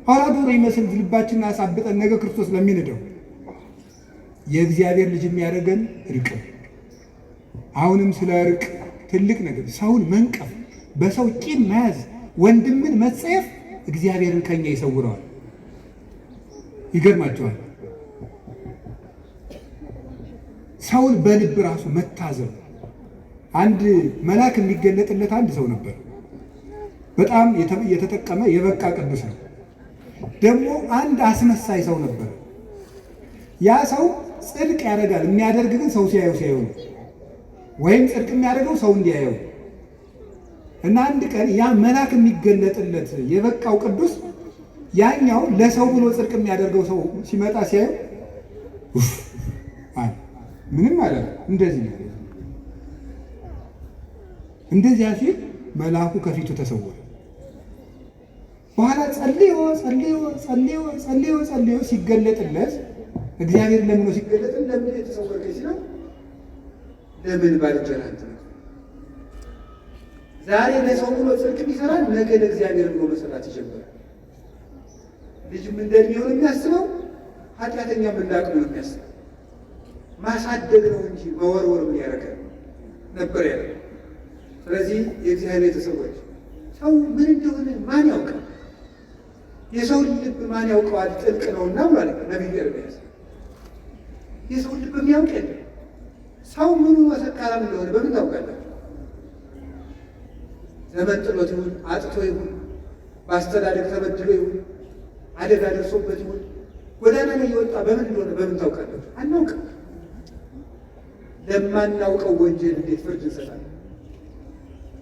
አውራ ዶሮ ይመስል ልባችንን አሳብጠን ነገ ክርስቶስ ለሚንደው የእግዚአብሔር ልጅ የሚያደርገን እርቅ። አሁንም ስለ እርቅ ትልቅ ነገር፣ ሰውን መንቀፍ፣ በሰው ቂም መያዝ፣ ወንድምን መጸየፍ እግዚአብሔርን ከኛ ይሰውረዋል። ይገርማቸዋል። ሰውን በልብ ራሱ መታዘብ። አንድ መልአክ የሚገለጥለት አንድ ሰው ነበር። በጣም የተጠቀመ የበቃ ቅዱስ ነው። ደግሞ አንድ አስመሳይ ሰው ነበር። ያ ሰው ጽድቅ ያደርጋል። የሚያደርግ ግን ሰው ሲያየው ነው። ወይም ጽድቅ የሚያደርገው ሰው እንዲያየው እና አንድ ቀን ያ መልአክ የሚገለጥለት የበቃው ቅዱስ ያኛው ለሰው ብሎ ጽድቅ የሚያደርገው ሰው ሲመጣ ሲያየው ምንም ማለት እንደዚህ ነው። እንደዚያ ሲል መልአኩ ከፊቱ ተሰወረ። በኋላ ጸልዮ ጸልዮ ጸልዮ ጸልዮ ጸልዮ ሲገለጥለት እግዚአብሔር ለምኖ ሲገለጥለት ለምን የተሰወርከኝ ሲለው ለምን ባልንጀራህን ትነካለህ? ዛሬ ለሰው ብሎ ጽድቅ ይሰራል፣ ነገ ለእግዚአብሔር ብሎ መስራት ይጀምራል። ልጅም እንደሚሆን የሚያስበው ኃጢአተኛም እንዳቅሙ ነው የሚያስበው። ማሳደግ ነው እንጂ መወርወር ምን ያደርጋል ነበር ያለ። ስለዚህ የእግዚአብሔር ቤተሰቦች ሰው ምን እንደሆነ ማን ያውቃል? የሰው ልብ ማን ያውቀዋል? ጥልቅ ነውና ብሏል ነቢዩ ኤርምያስ። የሰው ልብ የሚያውቅ የለም። ሰው ምኑ ሰካራም እንደሆነ በምን ታውቃለህ? ዘመን ጥሎት ይሁን አጥቶ ይሁን በአስተዳደግ ተበድሎ ይሁን አደጋ ደርሶበት ይሁን ጎዳና ላይ የወጣ በምን እንደሆነ በምን ታውቃለህ? አናውቅም። ለማናውቀው ወንጀል እንዴት ፍርድ እንሰጣለን?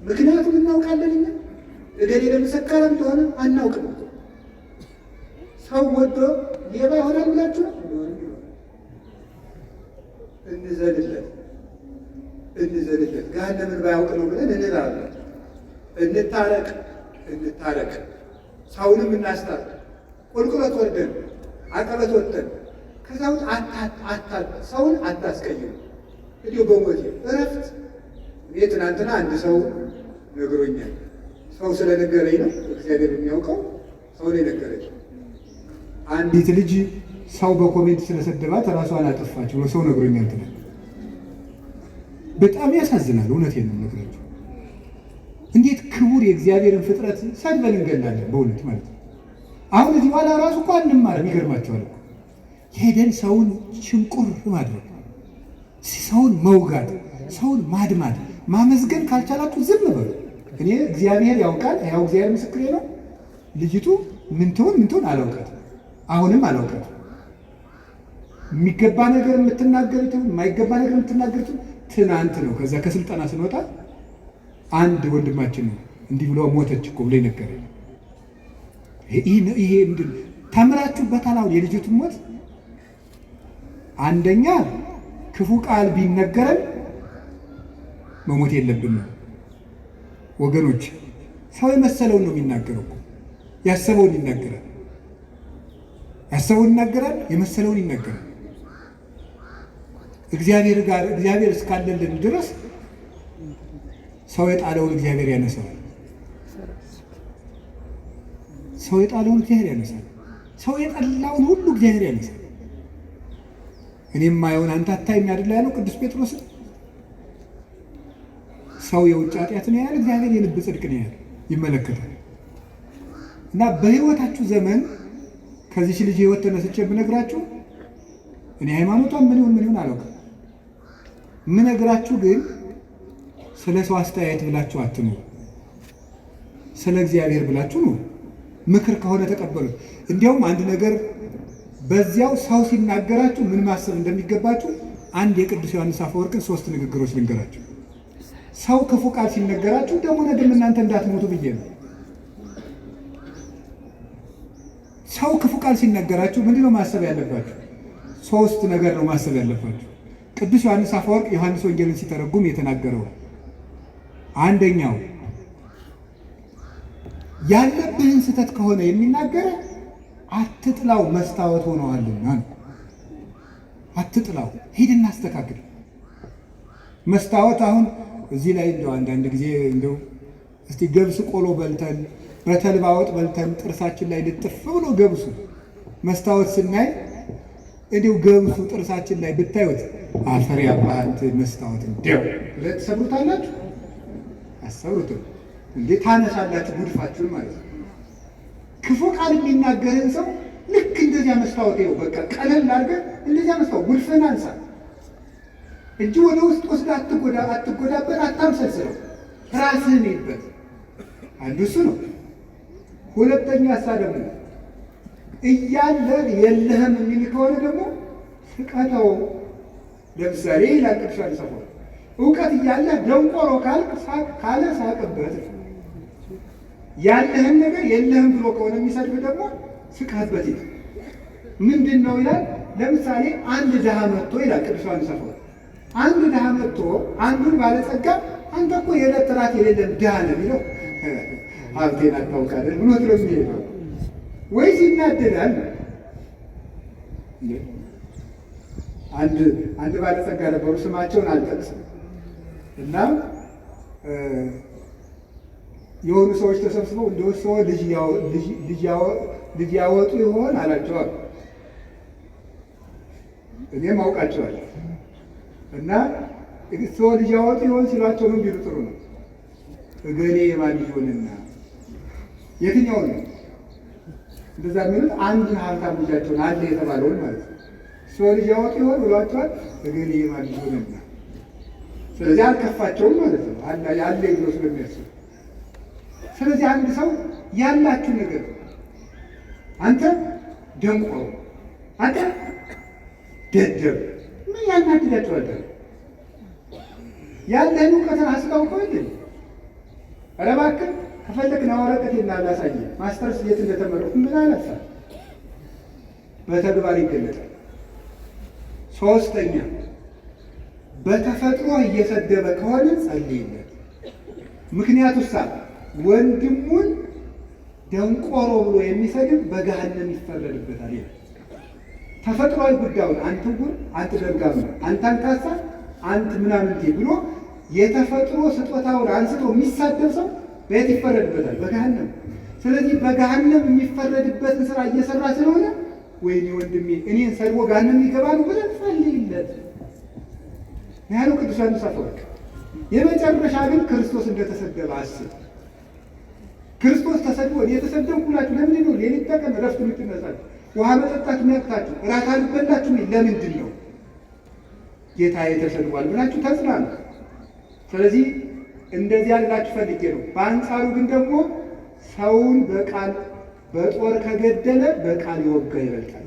ምክንያቱም እናውቃለን። እኛ እገሌ ለምን ሰካራም እንደሆነ አናውቅም። ሰው ወዶ ሌባ ይሆናል ብላችሁ እንዘልለት ገሃነምን ባያውቅ ነው ብለን እንላለን። እንታረቅ፣ ሰውንም እናስታርቅ። ቁልቁለት ወርደን አቀበት ወጥተን ከዛ ውጭ ሰውን አታስቀይሙ። እንዲሁ በሞቴ እረፍት። እኔ ትናንትና አንድ ሰው ነግሮኛል። ሰው ስለነገረኝ ነው፣ እግዚአብሔር የሚያውቀው ሰው ነው የነገረኝ። አንዲት ልጅ ሰው በኮሜንት ስለሰደባት ራሷን አጠፋች ብሎ ሰው ነግሮኛል ትናንት። በጣም ያሳዝናል። እውነቴን ነው የምነግራችሁ። እንዴት ክቡር የእግዚአብሔርን ፍጥረት ሰድበን እንገላለን በእውነት ማለት ነው። አሁን እዚህ በኋላ ራሱ እኮ አንማርም። ይገርማቸዋል። ሄደን ሰውን ሽንቁር ማድረግ፣ ሰውን መውጋት፣ ሰውን ማድማት፣ ማመስገን ካልቻላችሁ ዝም በሉ። እኔ እግዚአብሔር ያውቃል፣ ያው እግዚአብሔር ምስክሬ ነው። ልጅቱ ምን ትሆን አላውቃትም። አሁንም አላውቃትም። የሚገባ ነገር የምትናገሩት የማይገባ ነገር የምትናገሩት ትናንት ነው። ከዛ ከስልጠና ስንወጣ አንድ ወንድማችን ነው እንዲህ ብሎ ሞተች እኮ ብሎ ነገረኝ። ይሄ ተምራችሁበታል? አሁን የልጅቱን ሞት አንደኛ ክፉ ቃል ቢነገረን መሞት የለብንም ወገኖች። ሰው የመሰለውን ነው የሚናገረው። ያሰበውን ይናገራል፣ የመሰለውን ይናገራል። እግዚአብሔር እስካለልን ድረስ ሰው የጣለውን እግዚአብሔር ያነሳል። ሰው የጠላውን ሁሉ እግዚአብሔር ያነሳል። እኔም ማየውን አንተ አታይም አይደል ያለው ቅዱስ ጴጥሮስ። ሰው የውጭ ኃጢአት ነው ያለ፣ እግዚአብሔር የልብ ጽድቅ ነው ያለ፣ ይመለከታል። እና በሕይወታችሁ ዘመን ከዚች ልጅ ሕይወት ተነስቼ ብነግራችሁ እኔ ሃይማኖቷን ምን ይሁን አላውቅም። የምነግራችሁ ግን ስለ ሰው አስተያየት ብላችሁ አትኑሩ፣ ስለ እግዚአብሔር ብላችሁ ነው። ምክር ከሆነ ተቀበሉት። እንዲያውም አንድ ነገር በዚያው ሰው ሲናገራችሁ ምን ማሰብ እንደሚገባችሁ አንድ የቅዱስ ዮሐንስ አፈወርቅን 3 ንግግሮች ልንገራችሁ። ሰው ክፉ ቃል ሲነገራችሁ ደግሞ ነገም እናንተ እንዳትሞቱ ብዬ ነው። ሰው ክፉ ቃል ሲነገራችሁ ምንድነው ማሰብ ያለባችሁ? 3 ነገር ነው ማሰብ ያለባችሁ። ቅዱስ ዮሐንስ አፈወርቅ ዮሐንስ ወንጌልን ሲተረጉም የተናገረው አንደኛው ያለብህን ስህተት ከሆነ የሚናገረ አትጥላው፣ መስታወት ሆነዋልና። አትጥላው፣ ሂድና አስተካክል። መስታወት አሁን እዚህ ላይ እንደው አንዳንድ ጊዜ እንደው እስቲ ገብስ ቆሎ በልተን በተልባ ወጥ በልተን ጥርሳችን ላይ ልጥፍ ብሎ ገብሱ መስታወት ስናይ እንዲሁ ገብሱ ጥርሳችን ላይ ብታዩት አፈር ያባንት መስታወት እንደው ለተሰብሩታላችሁ አሰብሩት እንዴ ታነሳላችሁ ጉድፋችሁን ማለት ነው። ክፉ ቃል የሚናገርን ሰው ልክ እንደዚያ መስታወት ይኸው በቃ ቀለል አድርገህ እንደዚያ መስታወት ጉድፍህን አንሳ እንጂ ወደ ውስጥ ወስደህ አትጎዳበት፣ አታምሰልስለው፣ ራስህን ይበት። አንዱ እሱ ነው። ሁለተኛ ደግሞ እያለህ የለህም የሚል ከሆነ ደግሞ ፍቀተው። ለምሳሌ ይላል ቅዱስ ዮሐንስ አፈወርቅ እውቀት እያለህ ደንቆሮ ካለ ሳቅበት። ያለህን ነገር የለህም ብሎ ከሆነ የሚሰድብ ደግሞ ስቅህበት ይላል። ምንድን ነው ይላል? ለምሳሌ አንድ ድሃ መጥቶ ይላል ቅዱስ ዮሐንስ አፈወርቅ አንድ ድሃ መጥቶ አንዱን ባለጸጋ አንተ እኮ የዕለት ተራት የሌለም ድሃ ነህ ቢለው ሀብቴን አታውቃለህ ብሎት ነው የሚሄደው። ወይስ ይናደዳል? አንድ ባለጸጋ ነበሩ፣ ስማቸውን አልጠቅስም እና የሆኑ ሰዎች ተሰብስበው እንደው ሰው ልጅ ያወጡ ይሆን አላቸዋል። እኔም አውቃቸዋለሁ እና ሰው ልጅ ያወጡ ይሆን ሲሏቸው ምን ቢሉ ጥሩ ነው? እገሌ የማን ልጅ ሆነና የትኛው ነው እንደዛ የሚሉት? አንድ ሀብታም ልጃቸውን አለ የተባለውን ማለት ነው። ሰው ልጅ ያወጡ ይሆን ብሏቸዋል። እገሌ የማን ልጅ ሆነና። ስለዚህ አልከፋቸውም ማለት ነው ያለ ብሎ ስለሚያስቡ። ስለዚህ አንድ ሰው ያላችሁ ነገር አንተ ደንቆሮ፣ አንተ ደደብ ምን ያናድዳቸዋል? ያለህን እውቀትን አስታውቀው እንዴ? ኧረ እባክህ ከፈለክ ና ወረቀቴን ላሳየህ ማስተርስ የት እንደተመረኩ ምን አላሳ በተግባር ይገለጣል። ሶስተኛ በተፈጥሮ እየሰደበ ከሆነ ጸልይለት። ምክንያቱሳ ወንድሙን ደንቆሮ ብሎ የሚሰድብ በገሃነም ይፈረድበታል ይላል። ተፈጥሯዊ ጉዳዩን አንተ ጉር፣ አንተ ደንጋም፣ አንተ አንካሳ፣ አንተ ምናምንቴ ብሎ የተፈጥሮ ስጦታውን አንስቶ የሚሳደብ ሰው በየት ይፈረድበታል? በገሃነም። ስለዚህ በገሃነም የሚፈረድበትን ስራ እየሰራ ስለሆነ ወይኔ ወንድሜ እኔን ሰድቦ ገሃነም ይገባል ብለን ጸልይለት ያለው ቅዱስ ዮሐንስ አፈወርቅ። የመጨረሻ ግን ክርስቶስ እንደተሰደበ አስብ። ክርስቶስ ተሰድቦ እኔ የተሰደብኩ ብላችሁ ለምንድን ነው ሌሊት ተቀን እረፍት የምትነሳችሁ? ውሃ መጠጣት የሚያቅታችሁ? እራት አልበላችሁ? ለምንድን ነው? ጌታዬ ተሰድቧል ብላችሁ ተጽናኑ። ስለዚህ እንደዚህ ያላችሁ ፈልጌ ነው። በአንጻሩ ግን ደግሞ ሰውን በቃል በጦር ከገደለ በቃል የወጋ ይበልጣል።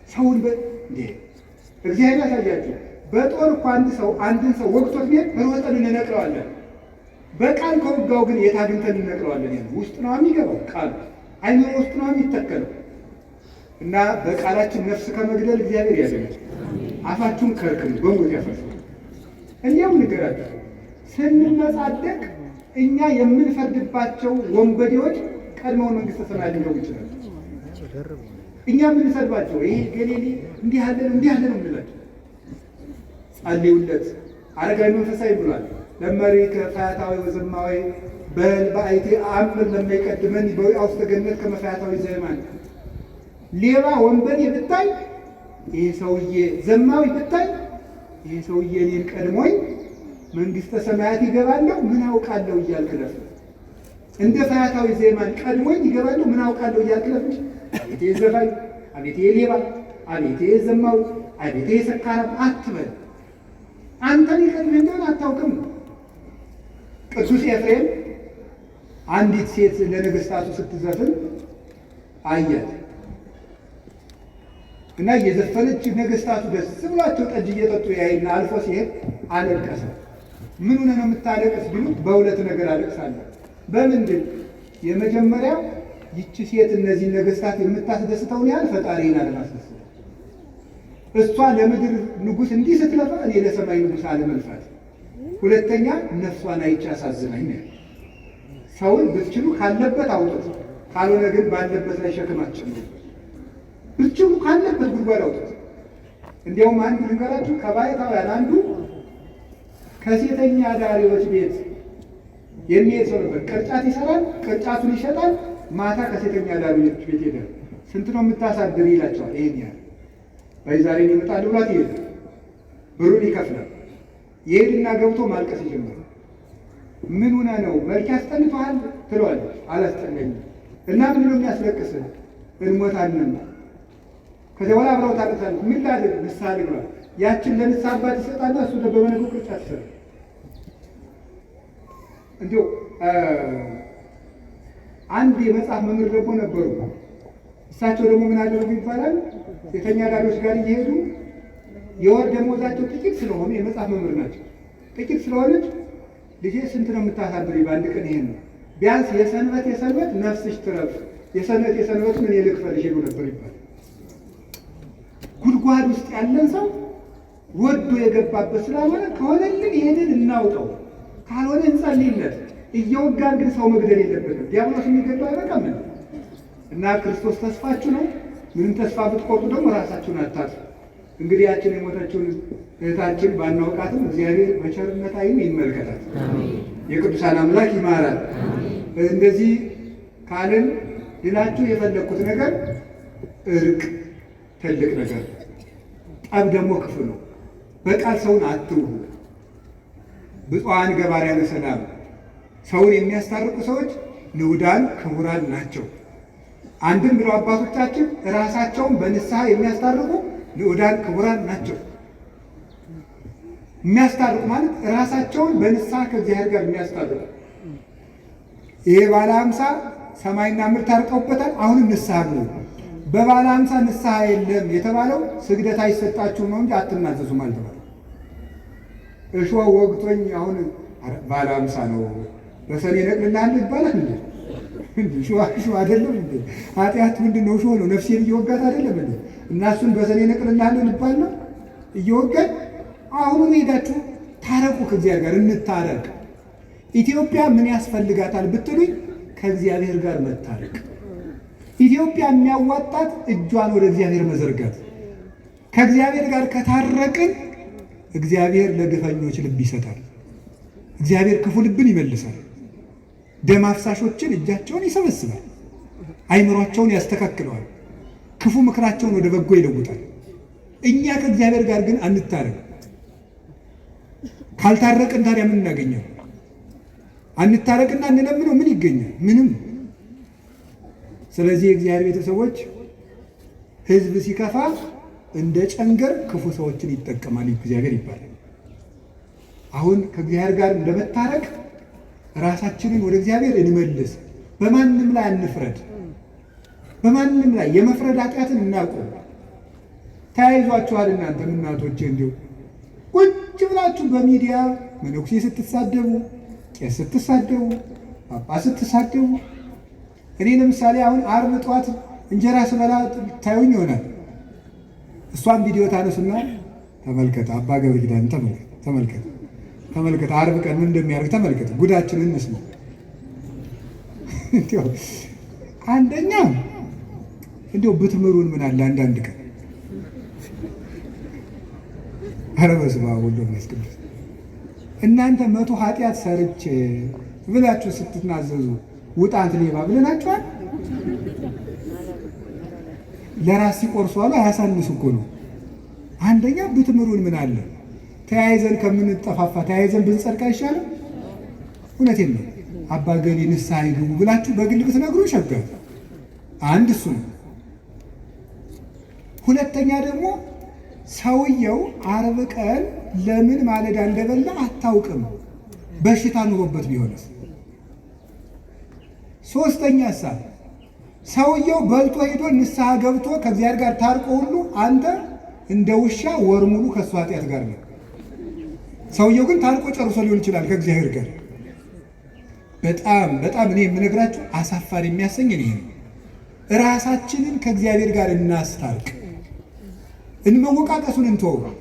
ሰውን እግዚአብሔር ያሳያችሁ። በጦር እኮ አንድን ሰው ወግቶት ቢሄድ ሮጠን እንነቅለዋለን። በቃል ከወጋው ግን የት አግኝተን እንነቅለዋለን? ውስጥ ነው የሚገባው ቃል፣ አይምሮ ውስጥ ነው የሚተከለው። እና በቃላችን ነፍስ ከመግደል እግዚአብሔር ያድናል። አፋችሁን ከርክም በሞት ያፈርሳል። እንዲያው ንገራችሁ፣ ስንመጻደቅ እኛ የምንፈርድባቸው ወንበዴዎች ቀድመውን መንግስተ ሰማያት ሊገቡ ይችላሉ። እኛ የምንሰድባቸው ይሄ ገሌሌ እንዲህ ያለ ነው የምንላቸው። ጸልዩለት። አረጋዊ መንፈሳዊ ብሏል። ለመሪ ከፈያታዊ ወዘማዊ በል በአይቴ አምር ለማይቀድመን በውስተ ገነት ከመፈያታዊ ዘየማን። ሌባ ወንበዴ ብታይ ይሄ ሰውዬ፣ ዘማዊ ብታይ ይሄ ሰውዬ እኔን ቀድሞኝ መንግስተ ሰማያት ይገባለሁ ምን አውቃለሁ እያልክ ለፍ። እንደ ፈያታዊ ዘየማን ቀድሞኝ ይገባለሁ ምን አውቃለሁ እያልክ ለፍ። አቤቴ ዘፋኝ፣ አቤቴ ሌባ፣ አቤቴ ዘማዊ፣ አቤቴ ሰካራም አትበል። አንተን ይቀድምህ እንደሆነ አታውቅም። ቅዱስ ኤፍሬም አንዲት ሴት ለነገስታቱ ስትዘፍን አያት እና እየዘፈነች ነገስታቱ ደስ ብሏቸው ጠጅ እየጠጡ ያይና አልፎ ሲሄድ አለቀሰ። ምን ሆነ ነው የምታለቅስ ቢሉት በሁለት ነገር አለቅሳለሁ። በምንድን? የመጀመሪያው ይቺ ሴት እነዚህ ነገስታት የምታስደስተውን ያህል ፈጣሪን አለማስደሰት፣ እሷ ለምድር ንጉሥ እንዲህ ስትለፋ እኔ ለሰማይ ንጉሥ አለመልፋት። ሁለተኛ ነፍሷን አይቼ አሳዝናኝ ነው። ሰውን ብትችሉ ካለበት አውጡት፣ ካልሆነ ግን ባለበት ላይ ሸክማችን ነው። ብትችሉ ካለበት ጉድጓድ አውጡት። እንዲያውም አንድ ልንገራችሁ፣ ከባይታውያን አንዱ ከሴተኛ አዳሪዎች ቤት የሚሄድ ሰው ነበር። ቅርጫት ይሰራል፣ ቅርጫቱን ይሸጣል። ማታ ከሴተኛ አዳሪዎች ቤት ሄዳል። ስንት ነው የምታሳድር ይላቸዋል። ይሄን ያህል በዛሬ ይመጣል ብሏት ይሄድ ብሩን ይከፍላል። ይሄድና ገብቶ ማልቀስ ይጀምራል። ምን ሆነ ነው መልክ ያስጠልቷል ትለዋለች። አላስጠላኝም። እና ምን ነው የሚያስለቅስህ? እንሞታለን። ከዚያ በኋላ አብረው ታለቅሳለች። ምን ላድርግ? ምሳሌ ብሏል። ያችን ለንስሐ አባት ይሰጣና እሱ በመነገው ቅርጫት ይሰራል። እንዲሁ አንድ የመጽሐፍ መምህር ደግሞ ነበሩ። እሳቸው ደግሞ ምን አደረጉ ይባላል? ሴተኛ አዳሪዎች ጋር እየሄዱ የወር ደመወዛቸው ጥቂት ስለሆነ የመጽሐፍ መምህር ናቸው። ጥቂት ስለሆነች ልጄ ስንት ነው የምታሳድሪ በአንድ ቀን? ይሄን ነው ቢያንስ የሰንበት ነፍስሽ ትረፍ፣ የሰንበት ምን ልክፈልሽ ሄዱ ነበር ይባላል። ጉድጓድ ውስጥ ያለን ሰው ወዶ የገባበት ስላልሆነ ከሆነልን ይሄንን እናውጣው። ካልሆነ እንጸልይለት። እየወጋን ግን ሰው መግደል የለበትም። ዲያብሎስ የሚገድለው አይበቃም እና ክርስቶስ ተስፋችሁ ነው። ምንም ተስፋ ብትቆርጡ ደግሞ ራሳችሁን አታጥፉ። እንግዲህ ያችን የሞተችውን እህታችን ባናውቃትም እግዚአብሔር በቸርነት ዓይኑ ይመልከታል። የቅዱሳን አምላክ ይማራል። እንደዚህ ካልን ልላችሁ የፈለግኩት ነገር እርቅ ትልቅ ነገር፣ ጠብ ደግሞ ክፉ ነው። በቃል ሰውን አትውሁ። ብፁዓን ገባርያነ ሰላም፣ ሰውን የሚያስታርቁ ሰዎች ንዑዳን ክቡራን ናቸው። አንድም ብለው አባቶቻችን ራሳቸውን በንስሐ የሚያስታርቁ ንዑዳን ክቡራን ናቸው። የሚያስታርቁ ማለት ራሳቸውን በንስሐ ከእግዚአብሔር ጋር የሚያስታርቁ። ይሄ ባለ 50 ሰማይና ምድር ታርቀውበታል። አሁንም ንስሐ ነው። በባለ 50 ንስሐ የለም የተባለው ስግደት አይሰጣችሁም ነው እንጂ አትናዘዙም አልተባለም። እሾህ ወግቶኝ አሁን ባለ 50 ነው በሰኔ ነቅልልሃለሁ ይባላል እንዴ? እሾህ አይደለም እንዴ? ኃጢአት ምንድን ነው? እሾህ ነው። ነፍሴን እየወጋት አይደለም እንዴ? እና እሱን በሰኔ ነቅልልሃለሁ ይባል ነው እየወጋት። አሁንም ሄዳችሁ ታረቁ፣ ከእግዚአብሔር ጋር እንታረቅ። ኢትዮጵያ ምን ያስፈልጋታል ብትሉኝ ከእግዚአብሔር ጋር መታረቅ። ኢትዮጵያ የሚያዋጣት እጇን ወደ እግዚአብሔር መዘርጋት። ከእግዚአብሔር ጋር ከታረቅን እግዚአብሔር ለግፈኞች ልብ ይሰጣል። እግዚአብሔር ክፉ ልብን ይመልሳል። ደም አፍሳሾችን እጃቸውን ይሰበስባል። አይምሯቸውን ያስተካክለዋል። ክፉ ምክራቸውን ወደ በጎ ይለውጣል። እኛ ከእግዚአብሔር ጋር ግን አንታረቅ። ካልታረቅን ታዲያ ምን እናገኘው? አንታረቅና እንለምነው ምን ይገኛል? ምንም። ስለዚህ የእግዚአብሔር ቤተሰቦች ሕዝብ ሲከፋ እንደ ጨንገር ክፉ ሰዎችን ይጠቀማል እግዚአብሔር ይባላል። አሁን ከእግዚአብሔር ጋር እንደመታረቅ ራሳችንን ወደ እግዚአብሔር እንመልስ። በማንም ላይ አንፍረድ። በማንም ላይ የመፍረድ ኃጢአትን እናቁም። ተያይዟችኋል እናንተም እናቶቼ፣ እንዲሁ ቁጭ ብላችሁ በሚዲያ መነኩሴ ስትሳደቡ፣ ቄስ ስትሳደቡ፣ ጳጳስ ስትሳደቡ። እኔ ለምሳሌ አሁን ዓርብ ጠዋት እንጀራ ስበላ ታዩኝ ይሆናል። እሷን ቪዲዮ ታነሱና ተመልከት፣ አባ ገብረ ኪዳን ተመልከት፣ ዓርብ ቀን ምን እንደሚያደርግ ተመልከት፣ ጉዳችንን እንስማ። አንደኛ እንዲያው ብትምሩን ምን አለ አንዳንድ ቀን። ኧረ በስመ አብ ወወልድ ወመንፈስ ቅዱስ። እናንተ 100 ኃጢአት ሰርቼ ብላችሁ ስትናዘዙ ውጣት ሌባ ብለናችኋል። ለራስ ሲቆርሱ አሉ አያሳንሱ እኮ ነው። አንደኛ ብትምሩን ምን አለ። ተያይዘን ከምንጠፋፋ ተያይዘን ብንጸድቅ አይሻልም? እውነቴን ነው። አባ ገሌ ንስሐ ይግቡ ብላችሁ በግል ብትነግሩ ይሸጋል። አንድ እሱ ነው። ሁለተኛ ደግሞ ሰውየው ዓርብ ቀን ለምን ማለዳ እንደበላ አታውቅም። በሽታ ኑሮበት ቢሆንስ? ሶስተኛ ሰውየው በልቶ ሄዶ ንስሐ ገብቶ ከእግዚአብሔር ጋር ታርቆ ሁሉ አንተ እንደ ውሻ ወር ሙሉ ከእሱ ኃጢአት ጋር ነው። ሰውየው ግን ታርቆ ጨርሶ ሊሆን ይችላል ከእግዚአብሔር ጋር። በጣም እኔ የምነግራችሁ አሳፋሪ የሚያሰኝ እኔ ነው። ራሳችንን ከእግዚአብሔር ጋር እናስታርቅ። እንመወቃቀሱን እንተወው።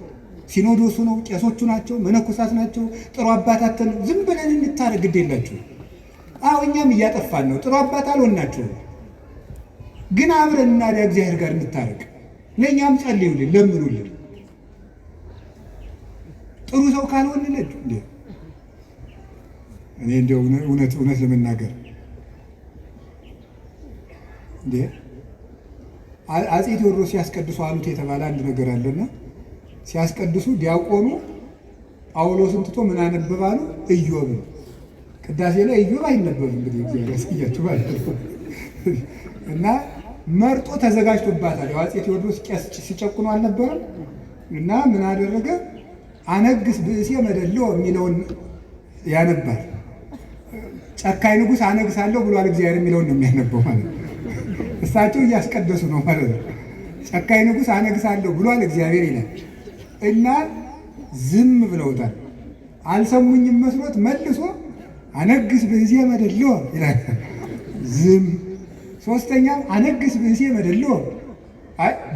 ሲኖዶሱ ነው፣ ቄሶቹ ናቸው፣ መነኮሳት ናቸው፣ ጥሩ አባታትን ዝም ብለን እንታረቅ። ግድ የላችሁ። አዎ እኛም እያጠፋን ነው። ጥሩ አባት አልሆናችሁም፣ ግን አብረን እናዲያ እግዚአብሔር ጋር እንታረቅ። ለእኛም ጸልዩልን፣ ለምኑልን። ጥሩ ሰው ካልሆንለት እንዴ እኔ እንደው እውነት ለመናገር እንዴ አፄ ቴዎድሮስ ሲያስቀድሱ አሉት የተባለ አንድ ነገር አለና ሲያስቀድሱ ዲያቆኑ ጳውሎስን ትቶ ምን አነበባሉ? ኢዮብ። ቅዳሴ ላይ ኢዮብ አይነበብም። እንግዲህ እግዚአብሔር ያሳያችሁ ማለት ነው። እና መርጦ ተዘጋጅቶባታል። አፄ ቴዎድሮስ ቄስ ሲጨቁኑ አልነበረም? እና ምን አደረገ? አነግስ ብእሴ መደሎ የሚለውን ያነባል። ጨካኝ ንጉሥ አነግሳለሁ ብሏል እግዚአብሔር የሚለውን ነው የሚያነበው ማለት ነው። እሳቸው እያስቀደሱ ነው ማለት ነው። ጨካኝ ንጉሥ አነግሳለሁ ብሏል እግዚአብሔር ይላል እና ዝም ብለውታል። አልሰሙኝም መስሎት መልሶ አነግስ ብእሴ መደሎ ይላል። ዝም። ሶስተኛም አነግስ ብእሴ መደሎ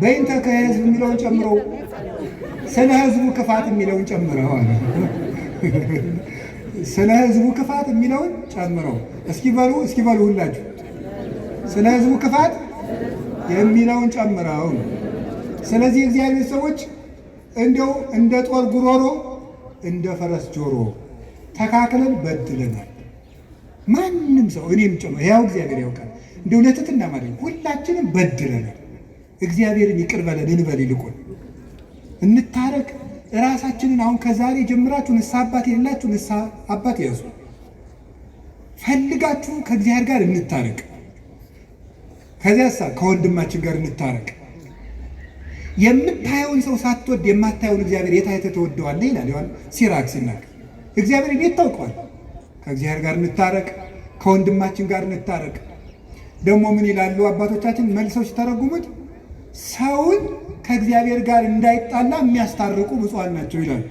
በይንተ ከህዝብ የሚለውን ጨምረው ስለ ህዝቡ ክፋት የሚለውን ጨምረዋል። ስለ ሕዝቡ ክፋት የሚለውን ጨምረው እስኪ በሉ ሁላችሁ ስለ ሕዝቡ ክፋት የሚለውን ጨምረው። ስለዚህ እግዚአብሔር ሰዎች እንደው እንደ ጦር ጉሮሮ እንደ ፈረስ ጆሮ ተካክለን በድለናል። ማንም ሰው እኔም ጨምሮ ያው እግዚአብሔር ያውቃል። እንደው ለትትና ማለት ሁላችንም በድለናል። እግዚአብሔርን ይቅር በለን እንበል። ይልቁን እንታረቅ። ራሳችንን አሁን ከዛሬ ጀምራችሁ ንስሐ አባት የሌላችሁ ንስሐ አባት ያዙ። ፈልጋችሁ ከእግዚአብሔር ጋር እንታረቅ። ከዚያሳ ከወንድማችን ጋር እንታረቅ። የምታየውን ሰው ሳትወድ የማታየውን እግዚአብሔር የት አይተህ ትወደዋለህ ይላል ሲራክ ሲናገር። እግዚአብሔር የት ታውቀዋል? ከእግዚአብሔር ጋር እንታረቅ፣ ከወንድማችን ጋር እንታረቅ። ደግሞ ምን ይላሉ አባቶቻችን መልሰው ሲተረጉሙት ሰውን ከእግዚአብሔር ጋር እንዳይጣላ የሚያስታርቁ ብፁዓን ናቸው ይላሉ።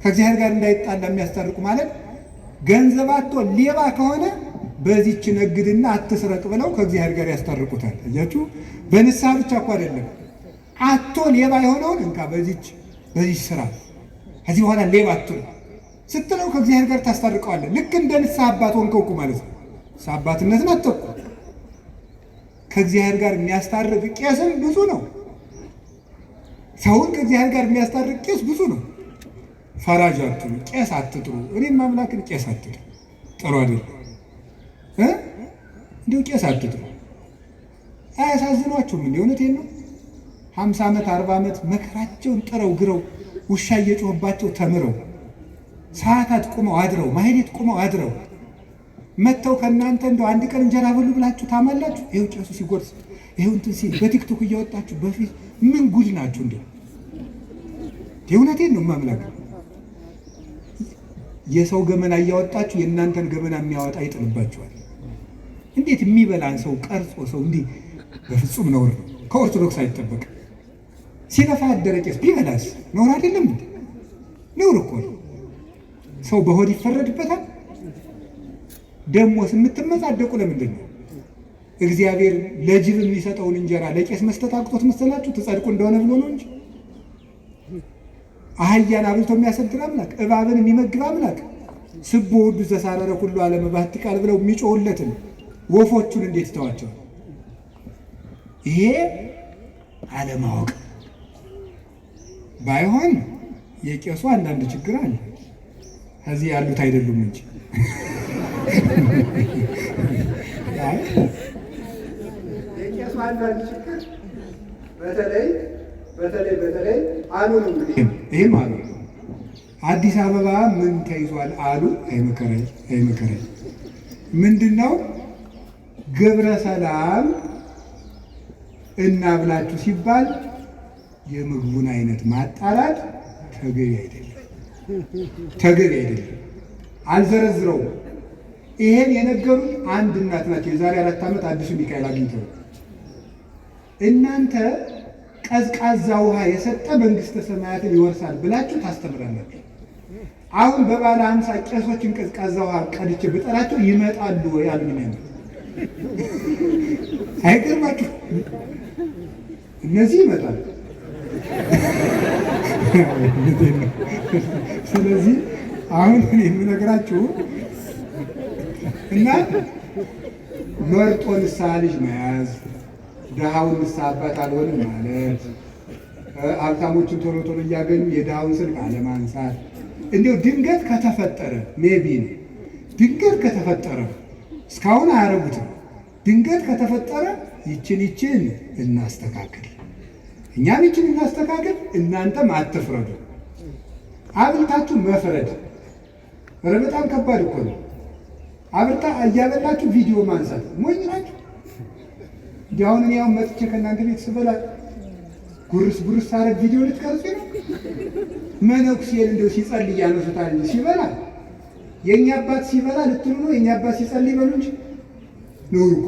ከእግዚአብሔር ጋር እንዳይጣላ የሚያስታርቁ ማለት ገንዘብ አጥቶ ሌባ ከሆነ በዚች ነግድና አትስረቅ ብለው ከእግዚአብሔር ጋር ያስታርቁታል። እያችሁ በንስሐ ብቻ እኮ አይደለም። አጥቶ ሌባ የሆነውን እንካ በዚች ስራ ከዚህ በኋላ ሌባ አትሉ ስትለው ከእግዚአብሔር ጋር ታስታርቀዋለህ። ልክ እንደ ንስሐ አባት ሆንከው እኮ ማለት ነው። ንስሐ አባትነትን አትተኩ። ከእግዚአብሔር ጋር የሚያስታርቅ ቄስም ብዙ ነው። ሰውን ከእግዚአብሔር ጋር የሚያስታርቅ ቄስ ብዙ ነው። ፈራጅ አትሉ፣ ቄስ አትጥሩ። እኔም አምላክን ቄስ አትጥሩ፣ ጥሩ አይደለም። እንዲሁ ቄስ አትጥሩ። አያሳዝኗችሁም? እንዲ እውነቴን ነው። 50 ዓመት 40 ዓመት መከራቸውን ጥረው ግረው ውሻ እየጮህባቸው ተምረው ሰዓታት ቁመው አድረው ማህሌት ቁመው አድረው መጥተው ከእናንተ እንደው አንድ ቀን እንጀራ በሉ ብላችሁ ታማላችሁ። ይኸው ቄሱ ሲጎርስ ይኸው እንትን ሲል በቲክቶክ እያወጣችሁ በፊት ምን ጉድ ናችሁ? እንዴ እውነቴን ነው ማምላክ። የሰው ገመና እያወጣችሁ የእናንተን ገመና የሚያወጣ ይጥልባችኋል። እንዴት የሚበላን ሰው ቀርጾ ሰው እንዲህ በፍጹም ነውር ነው። ከኦርቶዶክስ አይጠበቅም። ሲነፋ ያደረ ቄስ ቢበላስ ነውር አይደለም እንዴ? ነውር እኮ ነው። ሰው በሆድ ይፈረድበታል። ደሞስ የምትመጻደቁ ለምንድን ነው? እግዚአብሔር ለጅብ የሚሰጠውን እንጀራ ለቄስ መስጠት አቅቶት መሰላችሁ? ትጸድቁ እንደሆነ ብሎ ነው እንጂ አህያን አብልቶ የሚያሰድር አምላክ፣ እባብን የሚመግብ አምላክ ስቦ ውዱ ዘሳረረ ሁሉ ዓለም ባሕቲ ቃል ብለው የሚጮሁለትን ወፎቹን እንዴት ተዋቸዋል? ይሄ አለማወቅ ባይሆን የቄሱ አንዳንድ ችግር አለ። ከዚህ ያሉት አይደሉም እንጂ የቄሱ አንዳንድ ችግር በተለይ አሉ ነው። ይህም አሉ አዲስ አበባ ምን ተይዟል አሉ። አይመከረኝ ምንድነው ግብረ ሰላም እናብላችሁ ሲባል የምግቡን አይነት ማጣራት ተገቢ አይደለም። አልዘረዝረውም። ይሄን የነገሩኝ አንድ እናት ናቸው። የዛሬ 4 ዓመት አዲሱ ሚካኤል አግኝተው እናንተ ቀዝቃዛ ውሃ የሰጠ መንግስተ ሰማያትን ይወርሳል ብላችሁ ታስተምራላችሁ። አሁን በባለ 50 ቄሶችን ቀዝቃዛ ውሃ ቀድቼ ብጠራቸው ይመጣሉ ወይ አሉኝ። አይገርማችሁ? እነዚህ ይመጣሉ። ስለዚህ አሁን የምነግራችሁ እና መርጦ ንስሐ ልጅ መያዝ፣ ድሃውን ንስሐ አባት አልሆንም ማለት፣ ሀብታሞችን ቶሎ ቶሎ እያገኙ የድሃውን ስልክ አለማንሳት። እንዲሁ ድንገት ከተፈጠረ ሜቢ ነው። ድንገት ከተፈጠረ እስካሁን አያረጉትም። ድንገት ከተፈጠረ ይችን እናስተካክል፣ እኛም ይችን እናስተካክል፣ እናንተም አትፍረዱ። አብልታችሁ መፍረድ ኧረ በጣም ከባድ እኮ ነው። አብልታ እያበላችሁ ቪዲዮ ማንሳት ሞኝ ናችሁ። እንዲህ አሁን እኔ አሁን መጥቼ ከእናንተ ቤት ስበላ ጉርስ ሳረግ ቪዲዮ ልትቀርጹ ነው? መነኩሴን እንደው ሲጸልይ ያነሱታል ሲበላ። የእኛ አባት ሲበላ ልትሉ ነው? የእኛ አባት ሲጸልይ በሉ እንጂ ነው እኮ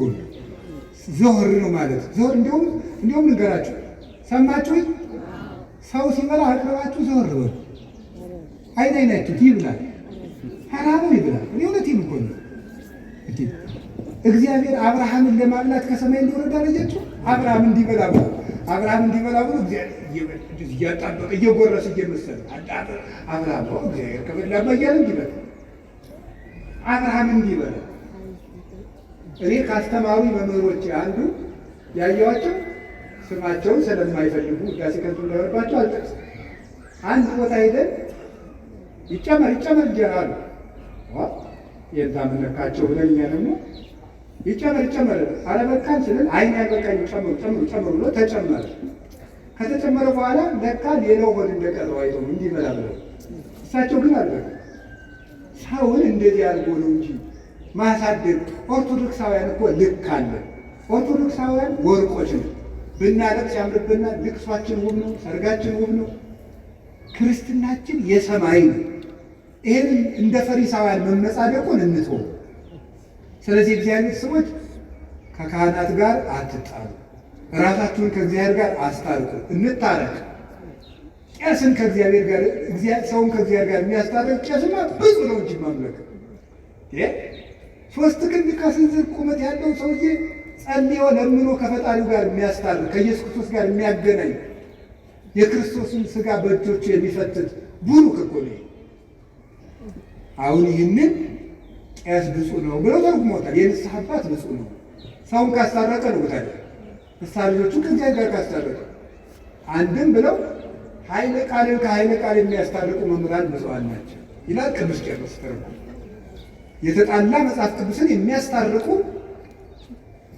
ዘወር ነው ማለት ዘወር። እንዲሁም ንገራችሁ ሰማችሁኝ? ሰው ሲበላ አቅርባችሁ ዘወር በሉ። አይናችሁ ይብላል፣ ሐራሙ ይብላል። እኔ እውነቴን እኮ ነው። እግዚአብሔር አብርሃምን ለማብላት ከሰማይ እንደወረደ አላያችሁ? አብርሃም እንዲበላ ብሎ እግዚአብሔር እያጣበቀ እየጎረሰ እየመሰለ አብርሃም እግዚአብሔር ከበላማ እያለ እንዲበላ አብርሃም እንዲህ በለ። እኔ ካስተማሩ መምህሮች አንዱ ያየኋቸው ስማቸውን ስለማይፈልጉ ውዳሴ ከንቱ እንዳይሆንባቸው አልጠቅስም። አንድ ቦታ ሄደን ይጨመር እንጀራ አሉ። የዛ ምነካቸው ብለን እኛ ደግሞ ይጨመር አለበቃን ስልን አይን ያልበቃኝ ጨምሩ ብሎ ተጨመረ። ከተጨመረ በኋላ ለካ ሌላው ሆድ እንደቀረው አይተው እንዲበላ ብለው እሳቸው ግን አልበሉ። ሰውን እንደዚህ አድርጎ ነው እንጂ ማሳደግ። ኦርቶዶክሳውያን እኮ ልክ አለ። ኦርቶዶክሳውያን ወርቆች ነው። ብናለቅስ ያምርብናል። ልቅሷችን ውብ ነው። ሰርጋችን ውብ ነው። ክርስትናችን የሰማይ ነው። ይህን እንደ ፈሪሳውያን መመጻደቁን እንተው። ስለዚህ እግዚአብሔር ሰዎች ከካህናት ጋር አትጣሉ፣ ራሳችሁን ከእግዚአብሔር ጋር አስታርቁ፣ እንታረቅ። ቄስን ከእግዚአብሔር ጋር ሰውን ከእግዚአብሔር ጋር የሚያስታርቅ ቄስማ ብዙ ነው እንጂ ማምለክ 3 ክንድ ከስንዝር ቁመት ያለው ሰውዬ ጸልዮ ለምኖ ከፈጣሪው ጋር የሚያስታርቅ ከኢየሱስ ክርስቶስ ጋር የሚያገናኝ የክርስቶስን ሥጋ በእጆቹ የሚፈትት ቡሩክ እኮ ነው። አሁን ይህንን ቄስ ብፁዕ ነው ብለው ተርጉሞታል። የንስሐ አባት ብፁዕ ነው። ሰውን ካስታረቀ ነው ታዲያ ንስሐ ልጆቹን ከእግዚአብሔር ጋር ካስታረቀ። አንድም ብለው ኃይለ ቃልን ከኃይለ ቃል የሚያስታርቁ መምህራን ብፁዓን ናቸው ይላል ቅዱስ ቄርሎስ ተርጉሞ። የተጣላ መጽሐፍ ቅዱስን የሚያስታርቁ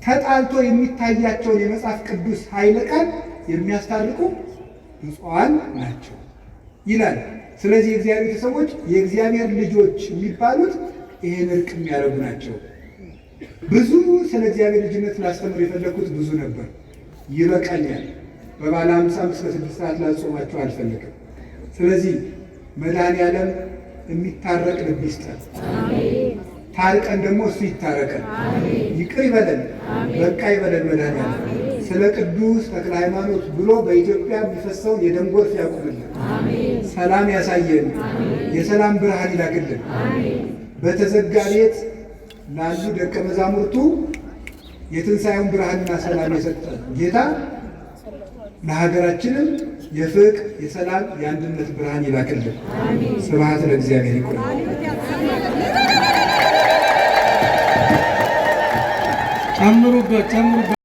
ተጣልቶ የሚታያቸውን የመጽሐፍ ቅዱስ ኃይለ ቃል የሚያስታርቁ ብፁዓን ናቸው ይላል። ስለዚህ የእግዚአብሔር ቤተሰቦች የእግዚአብሔር ልጆች የሚባሉት ይሄን እርቅ የሚያደርጉ ናቸው። ብዙ ስለ እግዚአብሔር ልጅነት ላስተምር የፈለግኩት ብዙ ነበር፣ ይበቃኛል። በባለ 50 እስከ 6 ሰዓት ላጾማችሁ አልፈለግም። ስለዚህ መድኃኔዓለም የሚታረቅ ልብ ይስጠን። ታርቀን ደግሞ እሱ ይታረቀን፣ ይቅር ይበለን፣ በቃ ይበለን። መድኃኔዓለም ስለ ቅዱስ ተክለ ሃይማኖት ብሎ በኢትዮጵያ የሚፈሰውን የደም ጎርፍ ያቁምልን፣ ሰላም ያሳየን፣ የሰላም ብርሃን ይላክልን። በተዘጋ ቤት ላሉ ደቀ መዛሙርቱ የትንሣኤውን ብርሃንና ሰላም የሰጠ ጌታ ለሀገራችንም የፍቅር የሰላም የአንድነት ብርሃን ይላክልን። ስብሐት ለእግዚአብሔር ይቆይ። ጨምሩበት።